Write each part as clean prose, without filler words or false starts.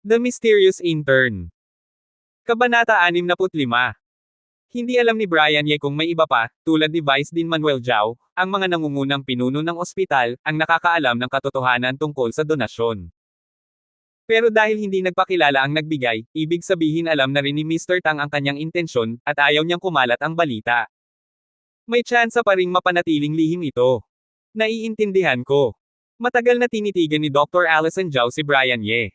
The Mysterious Intern. Kabanata 65. Hindi alam ni Brian Ye kung may iba pa, tulad ni Vice Dean Manuel Zhao, ang mga nangungunang pinuno ng ospital, ang nakakaalam ng katotohanan tungkol sa donasyon. Pero dahil hindi nagpakilala ang nagbigay, ibig sabihin alam na rin ni Mr. Tang ang kanyang intensyon, at ayaw niyang kumalat ang balita. May tsansa pa ring mapanatiling lihim ito. Naiintindihan ko. Matagal na tinitigan ni Dr. Allison Zhao si Brian Ye.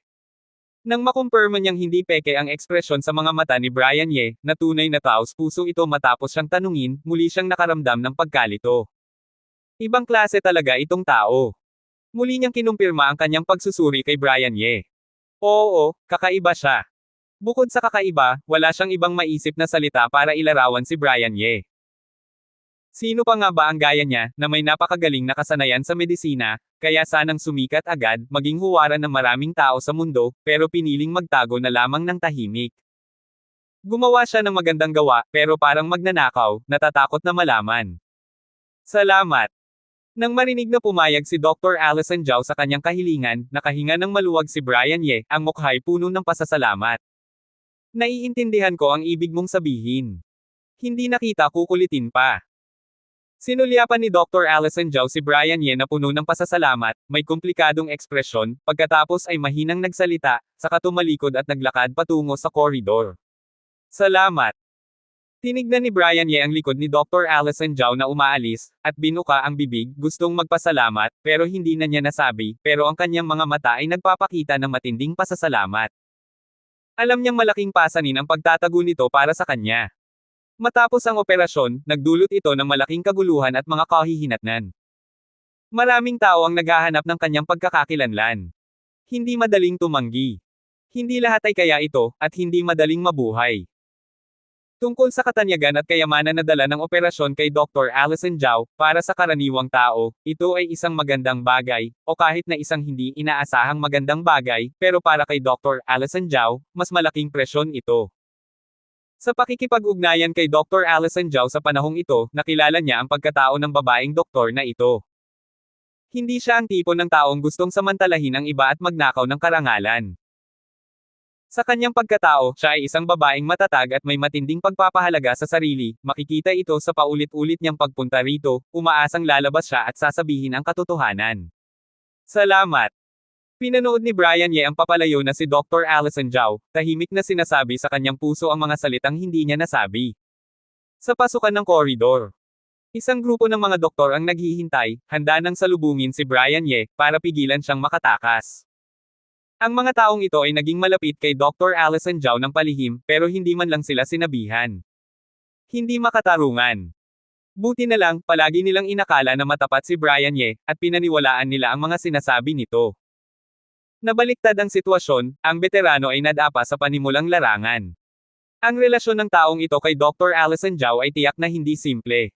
Nang makumpirma niyang hindi peke ang ekspresyon sa mga mata ni Brian Ye, na tunay na taos-puso ito matapos siyang tanungin, muli siyang nakaramdam ng pagkalito. Ibang klase talaga itong tao. Muli niyang kinumpirma ang kanyang pagsusuri kay Brian Ye. Oo, kakaiba siya. Bukod sa kakaiba, wala siyang ibang maisip na salita para ilarawan si Brian Ye. Sino pa nga ba ang gaya niya, na may napakagaling na kasanayan sa medisina, kaya sanang sumikat agad, maging huwaran ng maraming tao sa mundo, pero piniling magtago na lamang ng tahimik. Gumawa siya ng magandang gawa, pero parang magnanakaw, natatakot na malaman. Salamat. Nang marinig na pumayag si Dr. Allison Zhao sa kanyang kahilingan, nakahinga ng maluwag si Brian Ye, ang mukha'y puno ng pasasalamat. Naiintindihan ko ang ibig mong sabihin. Hindi na kita kukulitin pa. Sinulyapan ni Dr. Allison Zhao si Brian Ye na puno ng pasasalamat, may komplikadong ekspresyon, pagkatapos ay mahinang nagsalita, saka tumalikod at naglakad patungo sa koridor. Salamat. Tinignan ni Brian Ye ang likod ni Dr. Allison Zhao na umaalis, at binuka ang bibig, gustong magpasalamat, pero hindi na niya nasabi, pero ang kanyang mga mata ay nagpapakita ng matinding pasasalamat. Alam niyang malaking pasanin ang pagtatago nito para sa kanya. Matapos ang operasyon, nagdulot ito ng malaking kaguluhan at mga kahihinatnan. Maraming tao ang naghahanap ng kanyang pagkakakilanlan. Hindi madaling tumanggi. Hindi lahat ay kaya ito, at hindi madaling mabuhay. Tungkol sa katanyagan at kayamanan na dala ng operasyon kay Dr. Allison Zhao, para sa karaniwang tao, ito ay isang magandang bagay, o kahit na isang hindi inaasahang magandang bagay, pero para kay Dr. Allison Zhao, mas malaking presyon ito. Sa pakikipag-ugnayan kay Dr. Allison Zhao sa panahong ito, nakilala niya ang pagkatao ng babaeng doktor na ito. Hindi siya ang tipo ng taong gustong samantalahin ang iba at magnakaw ng karangalan. Sa kanyang pagkatao, siya ay isang babaeng matatag at may matinding pagpapahalaga sa sarili, makikita ito sa paulit-ulit niyang pagpunta rito, umaasang lalabas siya at sasabihin ang katotohanan. Salamat. Pinanood ni Brian Ye ang papalayo na si Dr. Allison Zhao, tahimik na sinasabi sa kanyang puso ang mga salitang hindi niya nasabi. Sa pasukan ng koridor, isang grupo ng mga doktor ang naghihintay, handa nang salubungin si Brian Ye, para pigilan siyang makatakas. Ang mga taong ito ay naging malapit kay Dr. Allison Zhao ng palihim, pero hindi man lang sila sinabihan. Hindi makatarungan. Buti na lang, palagi nilang inakala na matapat si Brian Ye, at pinaniwalaan nila ang mga sinasabi nito. Nabaliktad ang sitwasyon, ang veterano ay nadapa sa panimulang larangan. Ang relasyon ng taong ito kay Dr. Allison Zhao ay tiyak na hindi simple.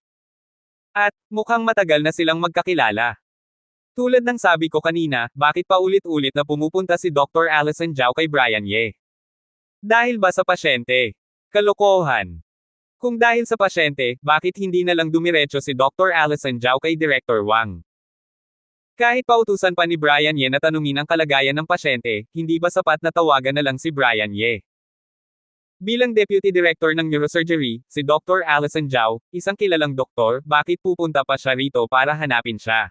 At, mukhang matagal na silang magkakilala. Tulad ng sabi ko kanina, bakit paulit-ulit na pumupunta si Dr. Allison Zhao kay Brian Ye? Dahil ba sa pasyente? Kalokohan. Kung dahil sa pasyente, bakit hindi na lang dumiretso si Dr. Allison Zhao kay Director Wang? Kahit pautusan pa ni Brian Ye na tanungin ang kalagayan ng pasyente, hindi ba sapat na tawagan na lang si Brian Ye? Bilang Deputy Director ng Neurosurgery, si Dr. Allison Zhao, isang kilalang doktor, bakit pupunta pa siya rito para hanapin siya?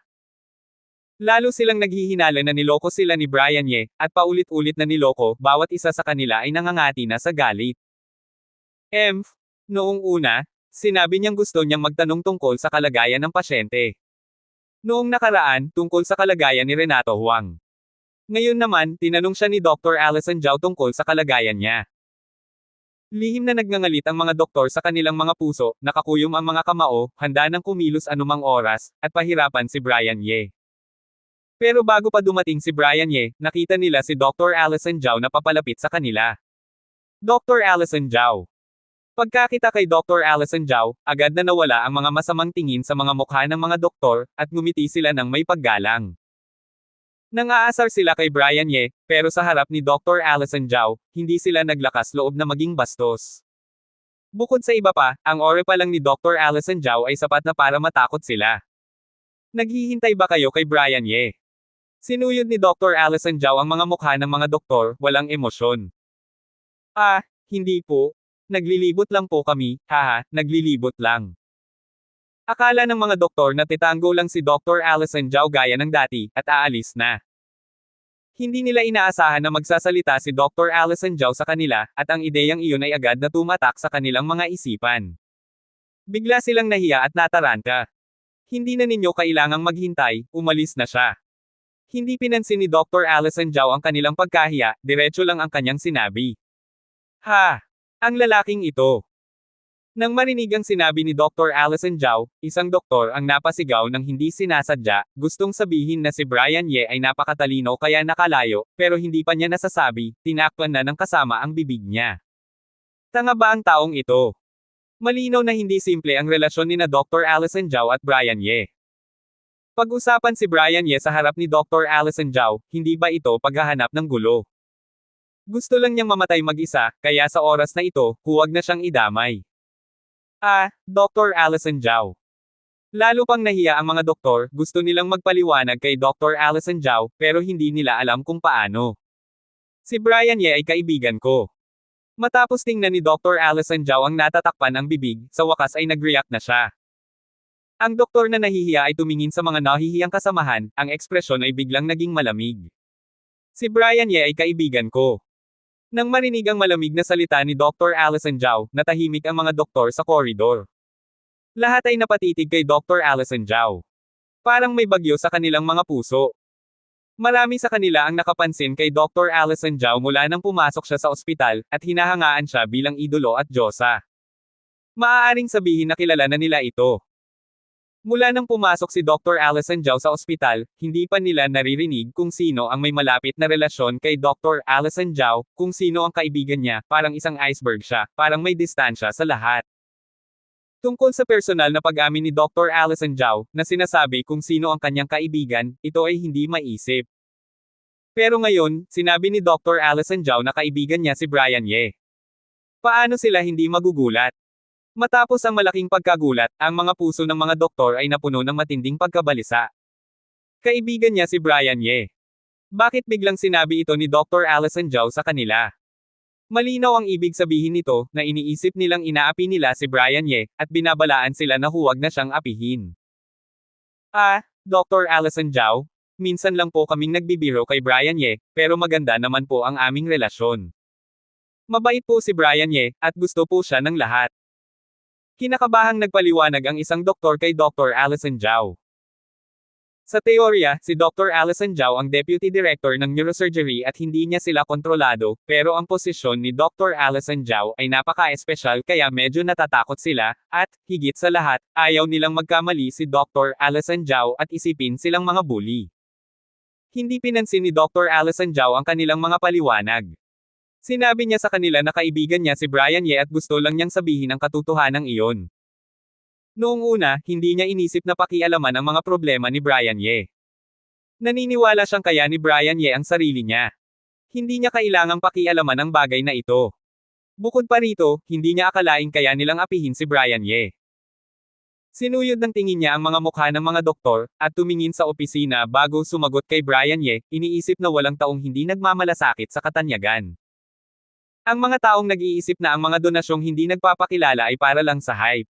Lalo silang naghihinala na niloko sila ni Brian Ye, at paulit-ulit na niloko, bawat isa sa kanila ay nangangati na sa galit. Noong una, sinabi niyang gusto niyang magtanong tungkol sa kalagayan ng pasyente. Noong nakaraan, tungkol sa kalagayan ni Renato Huang. Ngayon naman, tinanong siya ni Dr. Allison Zhao tungkol sa kalagayan niya. Lihim na nagngangalit ang mga doktor sa kanilang mga puso, nakakuyom ang mga kamao, handa nang kumilos anumang oras, at pahirapan si Brian Ye. Pero bago pa dumating si Brian Ye, nakita nila si Dr. Allison Zhao na papalapit sa kanila. Dr. Allison Zhao. Pagkakita kay Dr. Allison Zhao, agad na nawala ang mga masamang tingin sa mga mukha ng mga doktor, at ngumiti sila ng may paggalang. Nang-aasar sila kay Brian Ye, pero sa harap ni Dr. Allison Zhao, hindi sila naglakas loob na maging bastos. Bukod sa iba pa, ang ore pa lang ni Dr. Allison Zhao ay sapat na para matakot sila. Naghihintay ba kayo kay Brian Ye? Sinuyod ni Dr. Allison Zhao ang mga mukha ng mga doktor, walang emosyon. Hindi po. Naglilibot lang po kami, haha, naglilibot lang. Akala ng mga doktor na titango lang si Dr. Allison Zhao gaya ng dati, at aalis na. Hindi nila inaasahan na magsasalita si Dr. Allison Zhao sa kanila, at ang ideyang iyon ay agad na tumatak sa kanilang mga isipan. Bigla silang nahiya at nataranta. Hindi na ninyo kailangang maghintay, umalis na siya. Hindi pinansin ni Dr. Allison Zhao ang kanilang pagkahiya, diretso lang ang kanyang sinabi. Ang lalaking ito. Nang marinig ang sinabi ni Dr. Allison Zhao, isang doktor ang napasigaw ng hindi sinasadya, gustong sabihin na si Brian Ye ay napakatalino kaya nakalayo, pero hindi pa niya nasasabi, tinakpan na ng kasama ang bibig niya. Tanga ba ang taong ito? Malinaw na hindi simple ang relasyon ni na Dr. Allison Zhao at Brian Ye. Pag-usapan si Brian Ye sa harap ni Dr. Allison Zhao, hindi ba ito paghahanap ng gulo? Gusto lang niyang mamatay mag-isa, kaya sa oras na ito, huwag na siyang idamay. Dr. Allison Zhao. Lalo pang nahiya ang mga doktor, gusto nilang magpaliwanag kay Dr. Allison Zhao, pero hindi nila alam kung paano. Si Brian Ye ay kaibigan ko. Matapos tingnan ni Dr. Allison Zhao ang natatakpan ang bibig, sa wakas ay nag-react na siya. Ang doktor na nahihiya ay tumingin sa mga nahihiyang kasamahan, ang ekspresyon ay biglang naging malamig. Si Brian Ye ay kaibigan ko. Nang marinig ang malamig na salita ni Dr. Allison Zhao, natahimik ang mga doktor sa koridor. Lahat ay napatitig kay Dr. Allison Zhao. Parang may bagyo sa kanilang mga puso. Marami sa kanila ang nakapansin kay Dr. Allison Zhao mula nang pumasok siya sa ospital, at hinahangaan siya bilang idolo at diyosa. Maaaring sabihin na kilala na nila ito. Mula nang pumasok si Dr. Allison Zhao sa ospital, hindi pa nila naririnig kung sino ang may malapit na relasyon kay Dr. Allison Zhao, kung sino ang kaibigan niya, parang isang iceberg siya, parang may distansya sa lahat. Tungkol sa personal na pag-amin ni Dr. Allison Zhao, na sinasabi kung sino ang kanyang kaibigan, ito ay hindi maisip. Pero ngayon, sinabi ni Dr. Allison Zhao na kaibigan niya si Brian Ye. Paano sila hindi magugulat? Matapos ang malaking pagkagulat, ang mga puso ng mga doktor ay napuno ng matinding pagkabalisa. Kaibigan niya si Brian Ye. Bakit biglang sinabi ito ni Dr. Allison Zhao sa kanila? Malinaw ang ibig sabihin nito, na iniisip nilang inaapi nila si Brian Ye, at binabalaan sila na huwag na siyang apihin. Dr. Allison Zhao? Minsan lang po kaming nagbibiro kay Brian Ye, pero maganda naman po ang aming relasyon. Mabait po si Brian Ye, at gusto po siya ng lahat. Kinakabahang nagpaliwanag ang isang doktor kay Dr. Allison Zhao. Sa teorya, si Dr. Allison Zhao ang Deputy Director ng Neurosurgery at hindi niya sila kontrolado, pero ang posisyon ni Dr. Allison Zhao ay napaka-espesyal kaya medyo natatakot sila, at, higit sa lahat, ayaw nilang magkamali si Dr. Allison Zhao at isipin silang mga bully. Hindi pinansin ni Dr. Allison Zhao ang kanilang mga paliwanag. Sinabi niya sa kanila na kaibigan niya si Brian Ye at gusto lang niyang sabihin ang katotohanan iyon. Noong una, hindi niya inisip na pakialaman ang mga problema ni Brian Ye. Naniniwala siyang kaya ni Brian Ye ang sarili niya. Hindi niya kailangang pakialaman ang bagay na ito. Bukod pa rito, hindi niya akalaing kaya nilang apihin si Brian Ye. Sinuyod ng tingin niya ang mga mukha ng mga doktor, at tumingin sa opisina bago sumagot kay Brian Ye, iniisip na walang taong hindi nagmamalasakit sa katanyagan. Ang mga taong nag-iisip na ang mga donasyong hindi nagpapakilala ay para lang sa hype.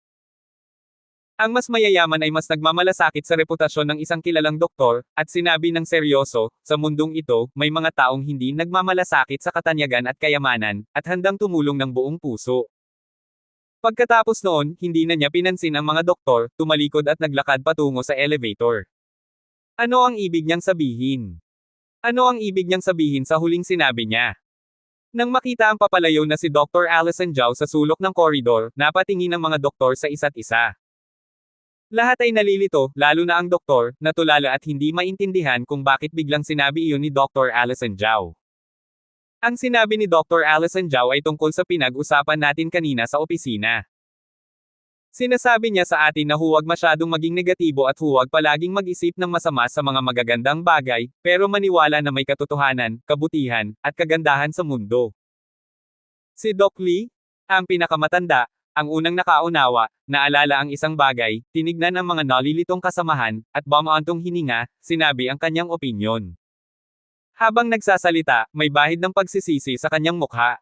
Ang mas mayayaman ay mas nagmamalasakit sa reputasyon ng isang kilalang doktor, at sinabi ng seryoso, sa mundong ito, may mga taong hindi nagmamalasakit sa katanyagan at kayamanan, at handang tumulong ng buong puso. Pagkatapos noon, hindi na niya pinansin ang mga doktor, tumalikod at naglakad patungo sa elevator. Ano ang ibig niyang sabihin? Ano ang ibig niyang sabihin sa huling sinabi niya? Nang makita ang papalayo na si Dr. Allison Zhao sa sulok ng koridor, napatingin ang mga doktor sa isa't isa. Lahat ay nalilito, lalo na ang doktor, na tulala at hindi maintindihan kung bakit biglang sinabi iyon ni Dr. Allison Zhao. Ang sinabi ni Dr. Allison Zhao ay tungkol sa pinag-usapan natin kanina sa opisina. Sinasabi niya sa atin na huwag masyadong maging negatibo at huwag palaging mag-isip ng masama sa mga magagandang bagay, pero maniwala na may katotohanan, kabutihan, at kagandahan sa mundo. Si Doc Lee, ang pinakamatanda, ang unang nakaunawa, naalala ang isang bagay, tinignan ang mga nalilitong kasamahan, at bumantong hininga, sinabi ang kanyang opinyon. Habang nagsasalita, may bahid ng pagsisisi sa kanyang mukha.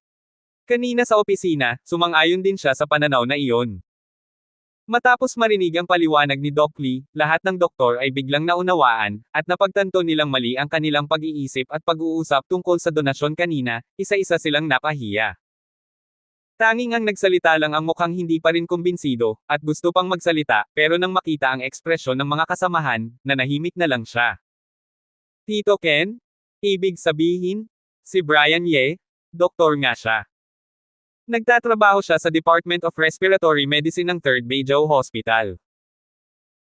Kanina sa opisina, sumang-ayon din siya sa pananaw na iyon. Matapos marinig ang paliwanag ni Doc Lee, lahat ng doktor ay biglang naunawaan, at napagtanto nilang mali ang kanilang pag-iisip at pag-uusap tungkol sa donasyon kanina, isa-isa silang napahiya. Tanging ang nagsalita lang ang mukhang hindi pa rin kumbinsido, at gusto pang magsalita, pero nang makita ang ekspresyon ng mga kasamahan, nanahimik na lang siya. Tito Ken? Ibig sabihin? Si Brian Ye? Doktor nga siya. Nagtatrabaho siya sa Department of Respiratory Medicine ng 3rd Beijao Hospital.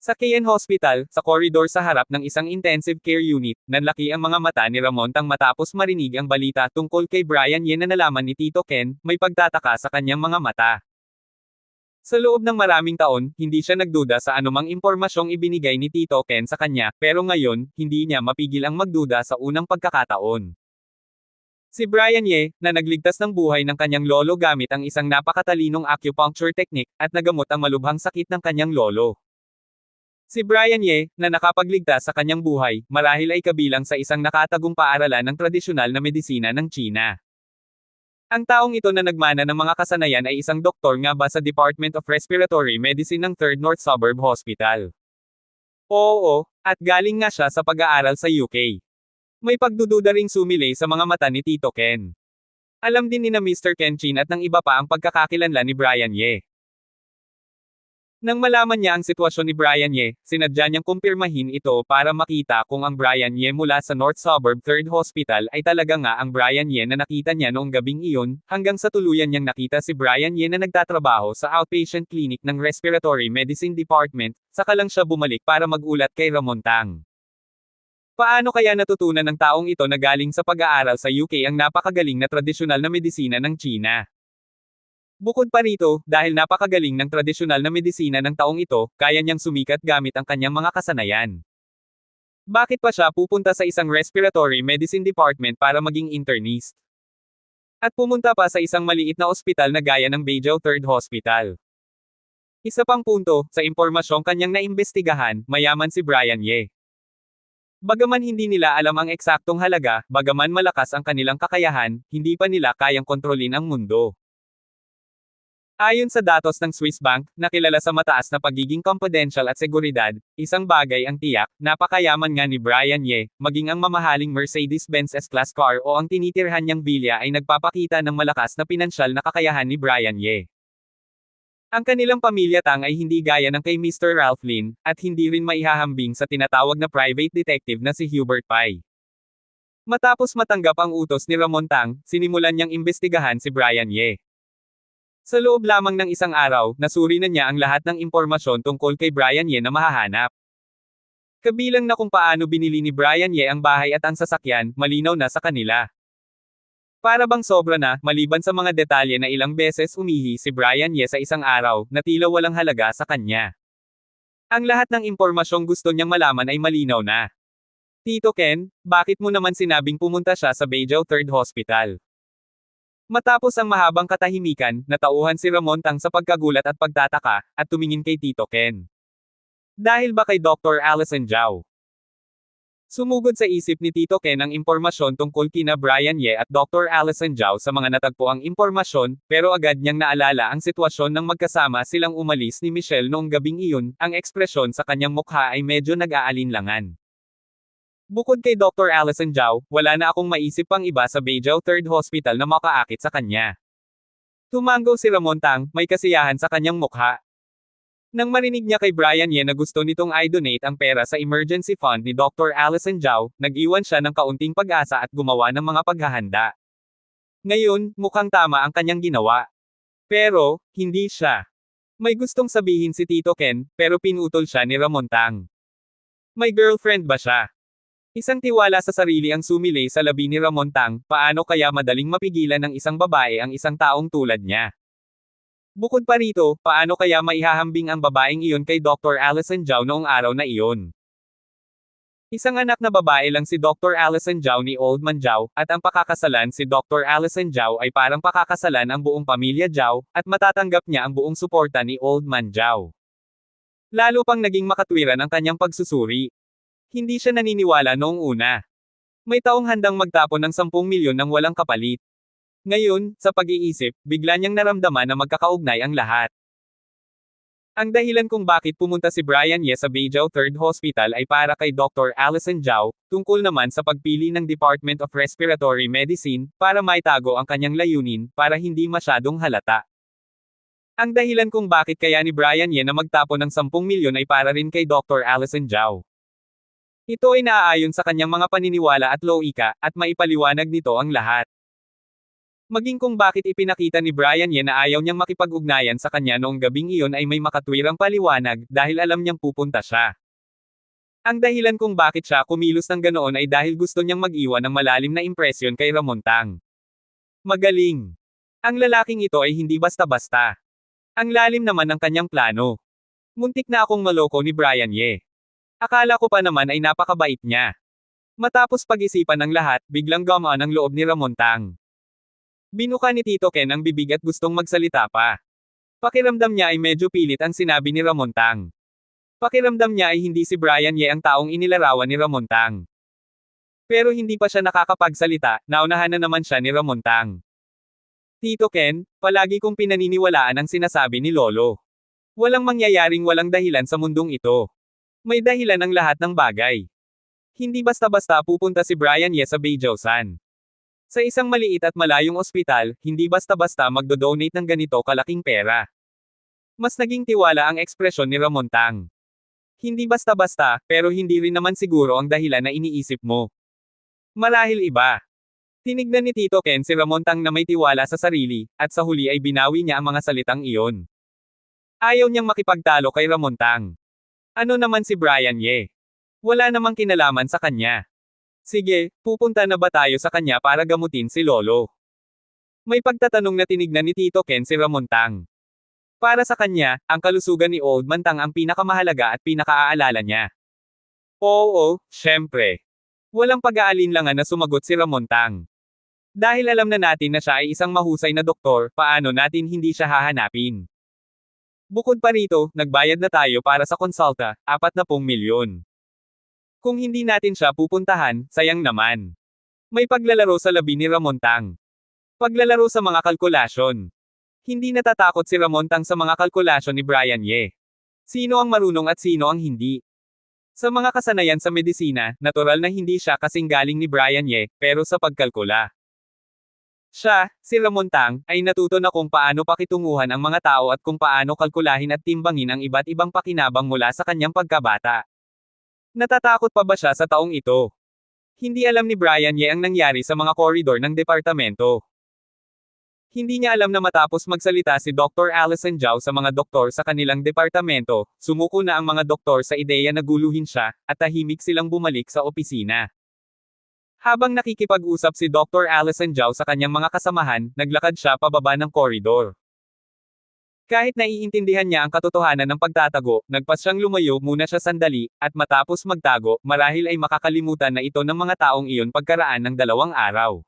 Sa KN Hospital, sa koridor sa harap ng isang intensive care unit, nanlaki ang mga mata ni Ramontang matapos marinig ang balita tungkol kay Brian Ye na nalaman ni Tito Ken, may pagtataka sa kanyang mga mata. Sa loob ng maraming taon, hindi siya nagduda sa anumang impormasyong ibinigay ni Tito Ken sa kanya, pero ngayon, hindi niya mapigil ang magduda sa unang pagkakataon. Si Brian Ye, na nagligtas ng buhay ng kanyang lolo gamit ang isang napakatalinong acupuncture technique, at nagamot ang malubhang sakit ng kanyang lolo. Si Brian Ye, na nakapagligtas sa kanyang buhay, marahil ay kabilang sa isang nakatagong paaralan ng tradisyonal na medisina ng China. Ang taong ito na nagmana ng mga kasanayan ay isang doktor nga ba sa Department of Respiratory Medicine ng 3rd North Suburb Hospital. Oo, at galing nga siya sa pag-aaral sa UK. May pagdududa ring sumilay sa mga mata ni Tito Ken. Alam din ni na Mr. Ken Chin at ng iba pa ang pagkakakilanlan ni Brian Ye. Nang malaman niya ang sitwasyon ni Brian Ye, sinadya niyang kumpirmahin ito para makita kung ang Brian Ye mula sa North Suburb 3rd Hospital ay talaga nga ang Brian Ye na nakita niya noong gabing iyon, hanggang sa tuluyan niyang nakita si Brian Ye na nagtatrabaho sa outpatient clinic ng Respiratory Medicine Department, saka lang siya bumalik para magulat kay Ramontang. Paano kaya natutunan ng taong ito na galing sa pag-aaral sa UK ang napakagaling na tradisyonal na medisina ng China? Bukod pa rito, dahil napakagaling ng tradisyonal na medisina ng taong ito, kaya niyang sumikat gamit ang kanyang mga kasanayan. Bakit pa siya pupunta sa isang respiratory medicine department para maging internist? At pumunta pa sa isang maliit na ospital na gaya ng Beijao 3rd Hospital. Isa pang punto, sa impormasyong kanyang naimbestigahan, mayaman si Brian Ye. Bagaman hindi nila alam ang eksaktong halaga, bagaman malakas ang kanilang kakayahan, hindi pa nila kayang kontrolin ang mundo. Ayon sa datos ng Swiss Bank, na kilala sa mataas na pagiging confidential at seguridad, isang bagay ang tiyak, napakayaman nga ni Brian Ye, maging ang mamahaling Mercedes-Benz S-Class car o ang tinitirhan niyang villa ay nagpapakita ng malakas na pinansyal na kakayahan ni Brian Ye. Ang kanilang pamilya tang ay hindi gaya ng kay Mr. Ralph Lin, at hindi rin maihahambing sa tinatawag na private detective na si Hubert Pai. Matapos matanggap ang utos ni Ramontang, sinimulan niyang imbestigahan si Brian Ye. Sa loob lamang ng isang araw, nasuri na niya ang lahat ng impormasyon tungkol kay Brian Ye na mahahanap. Kabilang na kung paano binili ni Brian Ye ang bahay at ang sasakyan, malinaw na sa kanila. Para bang sobra na, maliban sa mga detalye na ilang beses umihi si Brian Ye sa isang araw, na tila walang halaga sa kanya. Ang lahat ng impormasyong gusto niyang malaman ay malinaw na. Tito Ken, bakit mo naman sinabing pumunta siya sa Beijao 3rd Hospital? Matapos ang mahabang katahimikan, natauhan si Ramontang sa pagkagulat at pagtataka, at tumingin kay Tito Ken. Dahil ba kay Dr. Allison Zhao? Sumugod sa isip ni Tito Ken ang impormasyon tungkol kina Brian Ye at Dr. Allison Zhao sa mga natagpuang impormasyon, pero agad niyang naalala ang sitwasyon nang magkasama silang umalis ni Michelle noong gabing iyon, ang ekspresyon sa kanyang mukha ay medyo nag-aalinlangan. Bukod kay Dr. Allison Zhao, wala na akong maisip pang iba sa Beijao 3rd Hospital na makaakit sa kanya. Tumango si Ramontang, may kasiyahan sa kanyang mukha. Nang marinig niya kay Brian Ye na gusto nitong i-donate ang pera sa emergency fund ni Dr. Allison Zhao, nag-iwan siya ng kaunting pag-asa at gumawa ng mga paghahanda. Ngayon, mukhang tama ang kanyang ginawa. Pero, hindi siya. May gustong sabihin si Tito Ken, pero pinutol siya ni Ramontang. May girlfriend ba siya? Isang tiwala sa sarili ang sumilay sa labi ni Ramontang, paano kaya madaling mapigilan ng isang babae ang isang taong tulad niya? Bukod pa rito, paano kaya maihahambing ang babaeng iyon kay Dr. Allison Zhao noong araw na iyon? Isang anak na babae lang si Dr. Allison Zhao ni Old Man Zhao, at ang pakakasalan si Dr. Allison Zhao ay parang pakakasalan ang buong pamilya Zhao, at matatanggap niya ang buong suporta ni Old Man Zhao. Lalo pang naging makatwiran ang kanyang pagsusuri. Hindi siya naniniwala noong una. May taong handang magtapon ng 10 milyon ng walang kapalit. Ngayon, sa pag-iisip, bigla niyang naramdaman na magkakaugnay ang lahat. Ang dahilan kung bakit pumunta si Brian Ye sa Beijing Third Hospital ay para kay Dr. Allison Zhao, tungkol naman sa pagpili ng Department of Respiratory Medicine, para maitago ang kanyang layunin, para hindi masyadong halata. Ang dahilan kung bakit kaya ni Brian Ye na magtapon ng 10 milyon ay para rin kay Dr. Allison Zhao. Ito ay naaayon sa kanyang mga paniniwala at loika, at maipaliwanag nito ang lahat. Maging kung bakit ipinakita ni Brian Ye na ayaw niyang makipag-ugnayan sa kanya noong gabing iyon ay may makatwirang paliwanag, dahil alam niyang pupunta siya. Ang dahilan kung bakit siya kumilos ng ganoon ay dahil gusto niyang mag-iwan ng malalim na impresyon kay Ramontang. Magaling. Ang lalaking ito ay hindi basta-basta. Ang lalim naman ng kanyang plano. Muntik na akong maloko ni Brian Ye. Akala ko pa naman ay napakabait niya. Matapos pag-isipan ng lahat, biglang gumaan ang loob ni Ramontang. Binuka ni Tito Ken ang bibig at gustong magsalita pa. Pakiramdam niya ay medyo pilit ang sinabi ni Ramontang. Pakiramdam niya ay hindi si Brian Ye ang taong inilarawan ni Ramontang. Pero hindi pa siya nakakapagsalita, naunahan na naman siya ni Ramontang. Tito Ken, palagi kong pinaniniwalaan ang sinasabi ni Lolo. Walang mangyayaring walang dahilan sa mundong ito. May dahilan ang lahat ng bagay. Hindi basta-basta pupunta si Brian Ye sa Beijing. Sa isang maliit at malayong ospital, hindi basta-basta magdo-donate ng ganito kalaking pera. Mas naging tiwala ang ekspresyon ni Ramontang. Hindi basta-basta, pero hindi rin naman siguro ang dahilan na iniisip mo. Marahil iba. Tinignan ni Tito Ken si Ramontang na may tiwala sa sarili, at sa huli ay binawi niya ang mga salitang iyon. Ayaw niyang makipagtalo kay Ramontang. Ano naman si Brian Ye? Wala namang kinalaman sa kanya. Sige, pupunta na ba tayo sa kanya para gamutin si Lolo? May pagtatanong na tinignan ni Tito Ken si Ramontang. Para sa kanya, ang kalusugan ni Old Man Tang ang pinakamahalaga at pinakaaalala niya. Oo, syempre. Walang pag-aalinlangan na sumagot si Ramontang. Dahil alam na natin na siya ay isang mahusay na doktor, paano natin hindi siya hahanapin? Bukod pa rito, nagbayad na tayo para sa konsulta, 40 milyon. Kung hindi natin siya pupuntahan, sayang naman. May paglalaro sa labi ni Ramontang. Paglalaro sa mga kalkulasyon. Hindi natatakot si Ramontang sa mga kalkulasyon ni Brian Ye. Sino ang marunong at sino ang hindi? Sa mga kasanayan sa medisina, natural na hindi siya kasing galing ni Brian Ye, pero sa pagkalkula. Siya, si Ramontang, ay natuto na kung paano pakitunguhan ang mga tao at kung paano kalkulahin at timbangin ang iba't ibang pakinabang mula sa kanyang pagkabata. Natatakot pa ba siya sa taong ito? Hindi alam ni Brian Ye ang nangyari sa mga koridor ng departamento. Hindi niya alam na matapos magsalita si Dr. Allison Zhao sa mga doktor sa kanilang departamento, sumuko na ang mga doktor sa ideya na guluhin siya, at tahimik silang bumalik sa opisina. Habang nakikipag-usap si Dr. Allison Zhao sa kanyang mga kasamahan, naglakad siya pababa ng koridor. Kahit naiintindihan niya ang katotohanan ng pagtatago, nagpas siyang lumayo muna siya sandali, at matapos magtago, marahil ay makakalimutan na ito ng mga taong iyon pagkaraan ng 2 araw.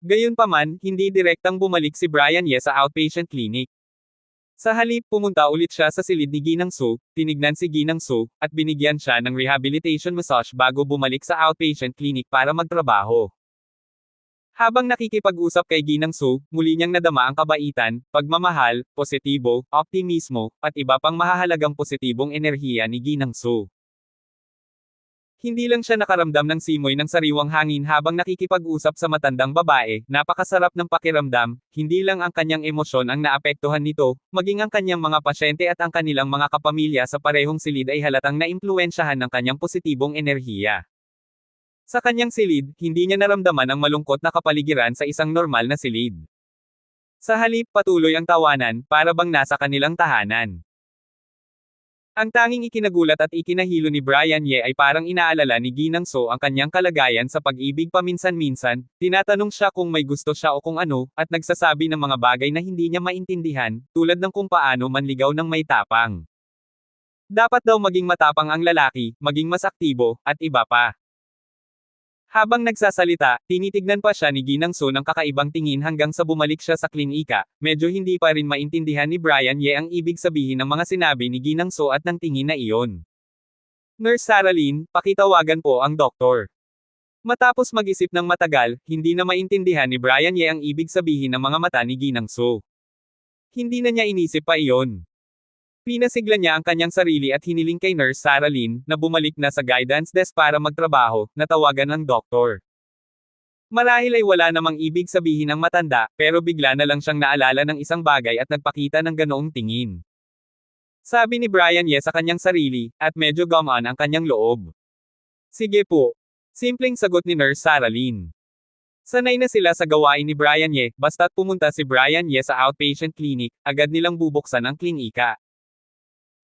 Gayunpaman, hindi direktang bumalik si Brian Ye sa outpatient clinic. Sa halip, pumunta ulit siya sa silid ni Ginang Su, tinignan si Ginang Su, at binigyan siya ng rehabilitation massage bago bumalik sa outpatient clinic para magtrabaho. Habang nakikipag-usap kay Ginang Su, muli niyang nadama ang kabaitan, pagmamahal, positibo, optimismo, at iba pang mahahalagang positibong enerhiya ni Ginang Su. Hindi lang siya nakaramdam ng simoy ng sariwang hangin habang nakikipag-usap sa matandang babae, napakasarap ng pakiramdam, hindi lang ang kanyang emosyon ang naapektuhan nito, maging ang kanyang mga pasyente at ang kanilang mga kapamilya sa parehong silid ay halatang naimpluwensyahan ng kanyang positibong enerhiya. Sa kanyang silid, hindi niya naramdaman ang malungkot na kapaligiran sa isang normal na silid. Sa halip, patuloy ang tawanan, para bang nasa kanilang tahanan. Ang tanging ikinagulat at ikinahilo ni Brian Ye ay parang inaalala ni Ginang So ang kanyang kalagayan sa pag-ibig paminsan-minsan, tinatanong siya kung may gusto siya o kung ano, at nagsasabi ng mga bagay na hindi niya maintindihan, tulad ng kung paano manligaw ng may tapang. Dapat daw maging matapang ang lalaki, maging mas aktibo, at iba pa. Habang nagsasalita, tinitignan pa siya ni Ginang So ng kakaibang tingin hanggang sa bumalik siya sa klinika, medyo hindi pa rin maintindihan ni Brian Ye ang ibig sabihin ng mga sinabi ni Ginang So at ng tingin na iyon. Nurse Saralyn, pakitawagan po ang doktor. Matapos mag-isip ng matagal, hindi na maintindihan ni Brian Ye ang ibig sabihin ng mga mata ni Ginang Su. Hindi na niya inisip pa iyon. Pinasigla niya ang kanyang sarili at hiniling kay Nurse Sarah Lynn na bumalik na sa guidance desk para magtrabaho, na tawagan ng doktor. Marahil ay wala namang ibig sabihin ang matanda, pero bigla na lang siyang naalala ng isang bagay at nagpakita ng ganoong tingin. Sabi ni Brian Ye sa kanyang sarili, at medyo gumaan ang kanyang loob. Sige po. Simpleng sagot ni Nurse Sarah Lynn. Sanay na sila sa gawain ni Brian Ye, basta't pumunta si Brian Ye sa outpatient clinic, agad nilang bubuksan ang klinika.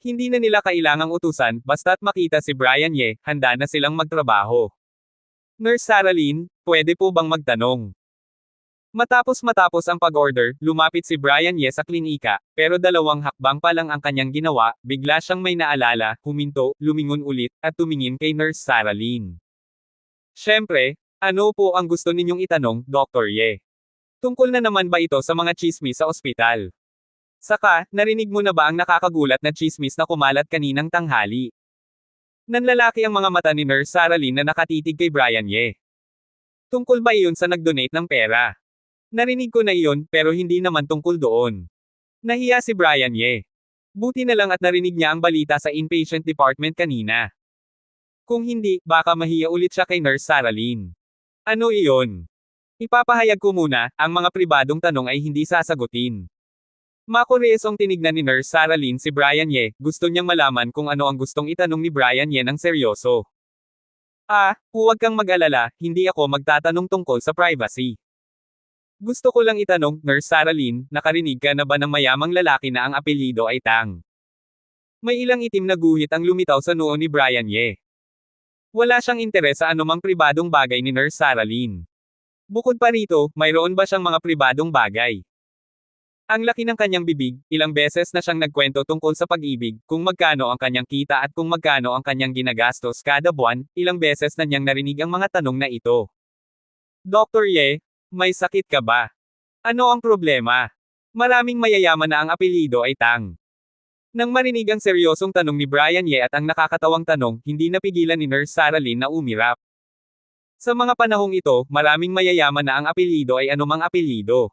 Hindi na nila kailangang utusan, basta't makita si Brian Ye, handa na silang magtrabaho. Nurse Sarah Lynn, pwede po bang magtanong? Matapos ang pag-order, lumapit si Brian Ye sa klinika, pero 2 hakbang pa lang ang kanyang ginawa, bigla siyang may naalala, huminto, lumingon ulit, at tumingin kay Nurse Sarah Lynn. Siyempre, ano po ang gusto ninyong itanong, Dr. Ye? Tungkol na naman ba ito sa mga tsismis sa ospital? Saka, narinig mo na ba ang nakakagulat na tsismis na kumalat kaninang tanghali? Nanlalaki ang mga mata ni Nurse Sarah Lynn na nakatitig kay Brian Ye. Tungkol ba iyon sa nag-donate ng pera? Narinig ko na iyon, pero hindi naman tungkol doon. Nahiya si Brian Ye. Buti na lang at narinig niya ang balita sa inpatient department kanina. Kung hindi, baka mahiya ulit siya kay Nurse Sarah Lynn. Ano iyon? Ipapahayag ko muna, ang mga pribadong tanong ay hindi sasagutin. Makuryesong tinignan ni Nurse Sarah Lynn si Brian Ye, gusto niyang malaman kung ano ang gustong itanong ni Brian Ye ng seryoso. Huwag kang mag-alala, hindi ako magtatanong tungkol sa privacy. Gusto ko lang itanong, Nurse Sarah Lynn, nakarinig ka na ba ng mayamang lalaki na ang apelyido ay Tang? May ilang itim na guhit ang lumitaw sa noo ni Brian Ye. Wala siyang interes sa anumang pribadong bagay ni Nurse Sarah Lynn. Bukod pa rito, mayroon ba siyang mga pribadong bagay? Ang laki ng kanyang bibig, ilang beses na siyang nagkwento tungkol sa pag-ibig, kung magkano ang kanyang kita at kung magkano ang kanyang ginagastos kada buwan, ilang beses na niyang narinig ang mga tanong na ito. Dr. Ye, may sakit ka ba? Ano ang problema? Maraming mayayaman na ang apelyido ay Tang. Nang marinig ang seryosong tanong ni Brian Ye at ang nakakatawang tanong, hindi napigilan ni Nurse Sarah Lynn na umirap. Sa mga panahong ito, maraming mayayaman na ang apelyido ay anumang apelyido.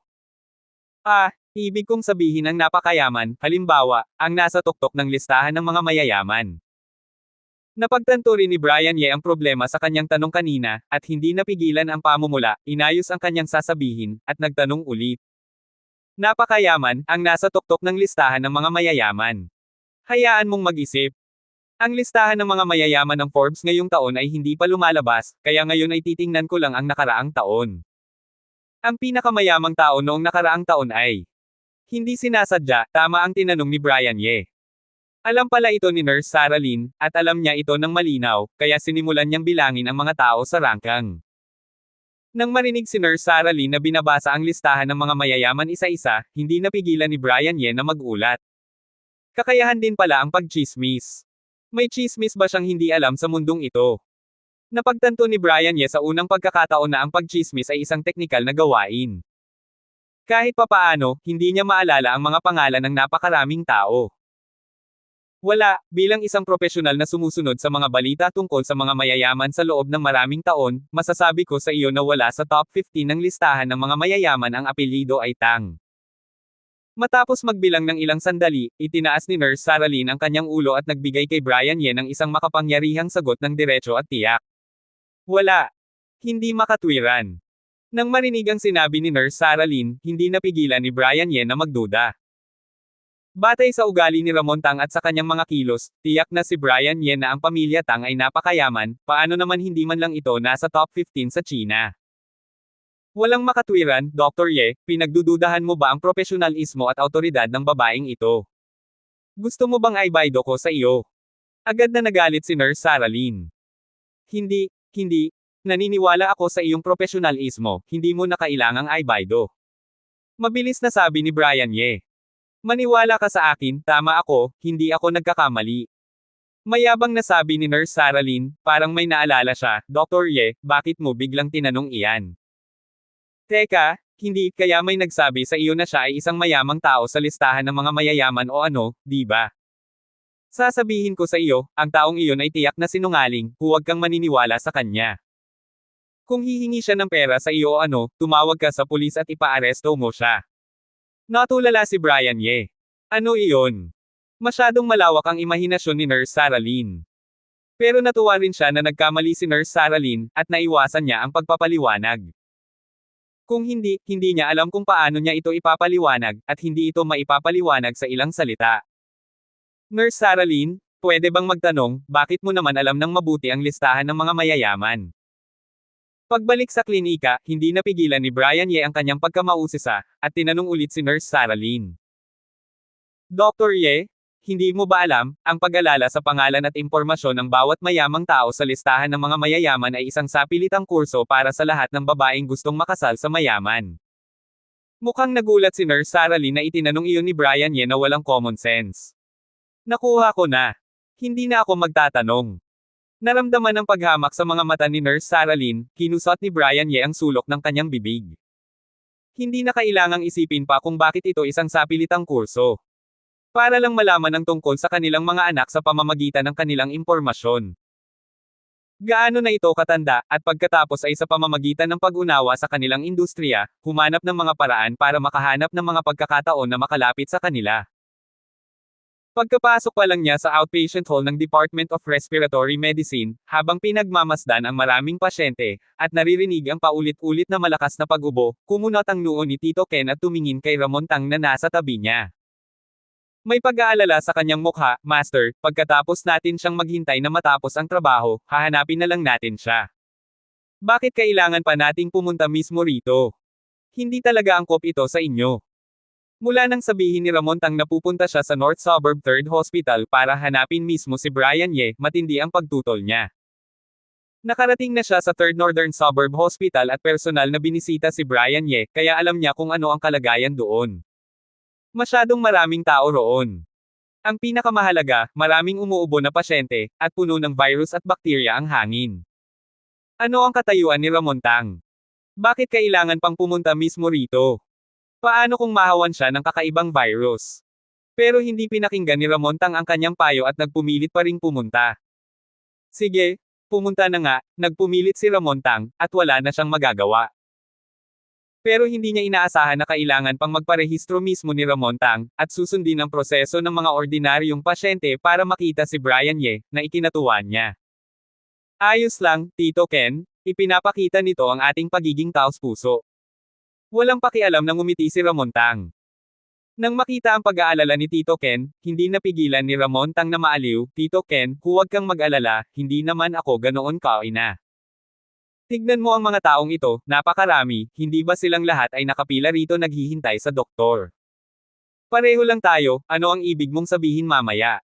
Ibig kong sabihin ang napakayaman, halimbawa, ang nasa tuktok ng listahan ng mga mayayaman. Napagtanto rin ni Brian Ye ang problema sa kanyang tanong kanina, at hindi napigilan ang pamumula, inayos ang kanyang sasabihin, at nagtanong ulit. Napakayaman, ang nasa tuktok ng listahan ng mga mayayaman. Hayaan mong mag-isip. Ang listahan ng mga mayayaman ng Forbes ngayong taon ay hindi pa lumalabas, kaya ngayon ay titingnan ko lang ang nakaraang taon. Ang pinakamayamang tao noong nakaraang taon ay hindi sinasadya, tama ang tinanong ni Brian Ye. Alam pala ito ni Nurse Sarah Lynn, at alam niya ito ng malinaw, kaya sinimulan niyang bilangin ang mga tao sa rangkang. Nang marinig si Nurse Sarah Lynn na binabasa ang listahan ng mga mayayaman isa-isa, hindi napigilan ni Brian Ye na magulat. Kakayahan din pala ang pagchismis. May chismis ba siyang hindi alam sa mundong ito? Napagtanto ni Brian Ye sa unang pagkakataon na ang pagchismis ay isang teknikal na gawain. Kahit papaano, hindi niya maalala ang mga pangalan ng napakaraming tao. Wala, bilang isang profesional na sumusunod sa mga balita tungkol sa mga mayayaman sa loob ng maraming taon, masasabi ko sa iyo na wala sa top 15 ng listahan ng mga mayayaman ang apelyido ay Tang. Matapos magbilang ng ilang sandali, itinaas ni Nurse Sarah Lynn ang kanyang ulo at nagbigay kay Brian Ye ng isang makapangyarihang sagot ng diretso at tiyak. Wala. Hindi makatwiran. Nang marinig ang sinabi ni Nurse Sarah Lynn, hindi napigilan ni Brian Ye na magduda. Batay sa ugali ni Ramon Tang at sa kanyang mga kilos, tiyak na si Brian Ye na ang pamilya Tang ay napakayaman, paano naman hindi man lang ito nasa top 15 sa China. Walang makatwiran, Dr. Ye, pinagdududahan mo ba ang profesionalismo at autoridad ng babaeng ito? Gusto mo bang aibaydo ko sa iyo? Agad na nagalit si Nurse Sarah Lynn. Hindi. Naniniwala ako sa iyong profesionalismo, hindi mo na kailangang aibaydo. Mabilis na sabi ni Brian Ye. Maniwala ka sa akin, tama ako, hindi ako nagkakamali. Mayabang na sabi ni Nurse Sarah Lynn, parang may naalala siya, Dr. Ye, bakit mo biglang tinanong iyan? Teka, hindi, kaya may nagsabi sa iyo na siya ay isang mayamang tao sa listahan ng mga mayayaman o ano, di ba? Sasabihin ko sa iyo, ang taong iyon ay tiyak na sinungaling, huwag kang maniniwala sa kanya. Kung hihingi siya ng pera sa iyo o ano, tumawag ka sa pulis at ipaaresto mo siya. Natulala si Brian Ye. Ano iyon? Masyadong malawak ang imahinasyon ni Nurse Sarah Lynn. Pero natuwa rin siya na nagkamali si Nurse Sarah Lynn, at naiwasan niya ang pagpapaliwanag. Kung hindi, hindi niya alam kung paano niya ito ipapaliwanag, at hindi ito maipapaliwanag sa ilang salita. Nurse Sarah Lynn, pwede bang magtanong, bakit mo naman alam ng mabuti ang listahan ng mga mayayaman? Pagbalik sa klinika, hindi napigilan ni Brian Ye ang kanyang pagkamausisa, at tinanong ulit si Nurse Sarah Lynn. Dr. Ye, hindi mo ba alam, ang pag-alala sa pangalan at impormasyon ng bawat mayamang tao sa listahan ng mga mayayaman ay isang sapilitang kurso para sa lahat ng babaeng gustong makasal sa mayaman. Mukhang nagulat si Nurse Sarah Lynn na itinanong iyon ni Brian Ye na walang common sense. Nakuha ko na. Hindi na ako magtatanong. Naramdaman ang paghamak sa mga mata ni Nurse Sarah Lynn, kinusot ni Brian Ye ang sulok ng kanyang bibig. Hindi na kailangang isipin pa kung bakit ito isang sapilitang kurso. Para lang malaman ang tungkol sa kanilang mga anak sa pamamagitan ng kanilang impormasyon. Gaano na ito katanda, at pagkatapos ay sa pamamagitan ng pag-unawa sa kanilang industriya, humanap ng mga paraan para makahanap ng mga pagkakataon na makalapit sa kanila. Pagkapasok pa lang niya sa outpatient hall ng Department of Respiratory Medicine, habang pinagmamasdan ang maraming pasyente, at naririnig ang paulit-ulit na malakas na pag-ubo, kumunot ang noo ni Tito Ken at tumingin kay Ramon Tang na nasa tabi niya. May pag-aalala sa kanyang mukha, Master, pagkatapos natin siyang maghintay na matapos ang trabaho, hahanapin na lang natin siya. Bakit kailangan pa nating pumunta mismo rito? Hindi talaga angkop ito sa inyo. Mula nang sabihin ni Ramon Tang na pupunta siya sa North Suburb 3rd Hospital para hanapin mismo si Brian Ye, matindi ang pagtutol niya. Nakarating na siya sa 3rd Northern Suburb Hospital at personal na binisita si Brian Ye, kaya alam niya kung ano ang kalagayan doon. Masyadong maraming tao roon. Ang pinakamahalaga, maraming umuubo na pasyente, at puno ng virus at bakterya ang hangin. Ano ang katayuan ni Ramon Tang? Bakit kailangan pang pumunta mismo rito? Paano kung mahawan siya ng kakaibang virus? Pero hindi pinakinggan ni Ramon Tang ang kanyang payo at nagpumilit pa ring pumunta. Sige, pumunta na nga, nagpumilit si Ramon Tang, at wala na siyang magagawa. Pero hindi niya inaasahan na kailangan pang magparehistro mismo ni Ramon Tang, at susundin ang proseso ng mga ordinaryong pasyente para makita si Brian Ye, na ikinatuwa niya. Ayos lang, Tito Ken, ipinapakita nito ang ating pagiging taos-puso. Walang pakialam nang ngumiti si Ramon Tang. Nang makita ang pag-aalala ni Tito Ken, hindi napigilan ni Ramon Tang na maaliw, Tito Ken, huwag kang mag-alala, hindi naman ako ganoon kaina. Tignan mo ang mga taong ito, napakarami, hindi ba silang lahat ay nakapila rito naghihintay sa doktor? Pareho lang tayo, ano ang ibig mong sabihin mamaya?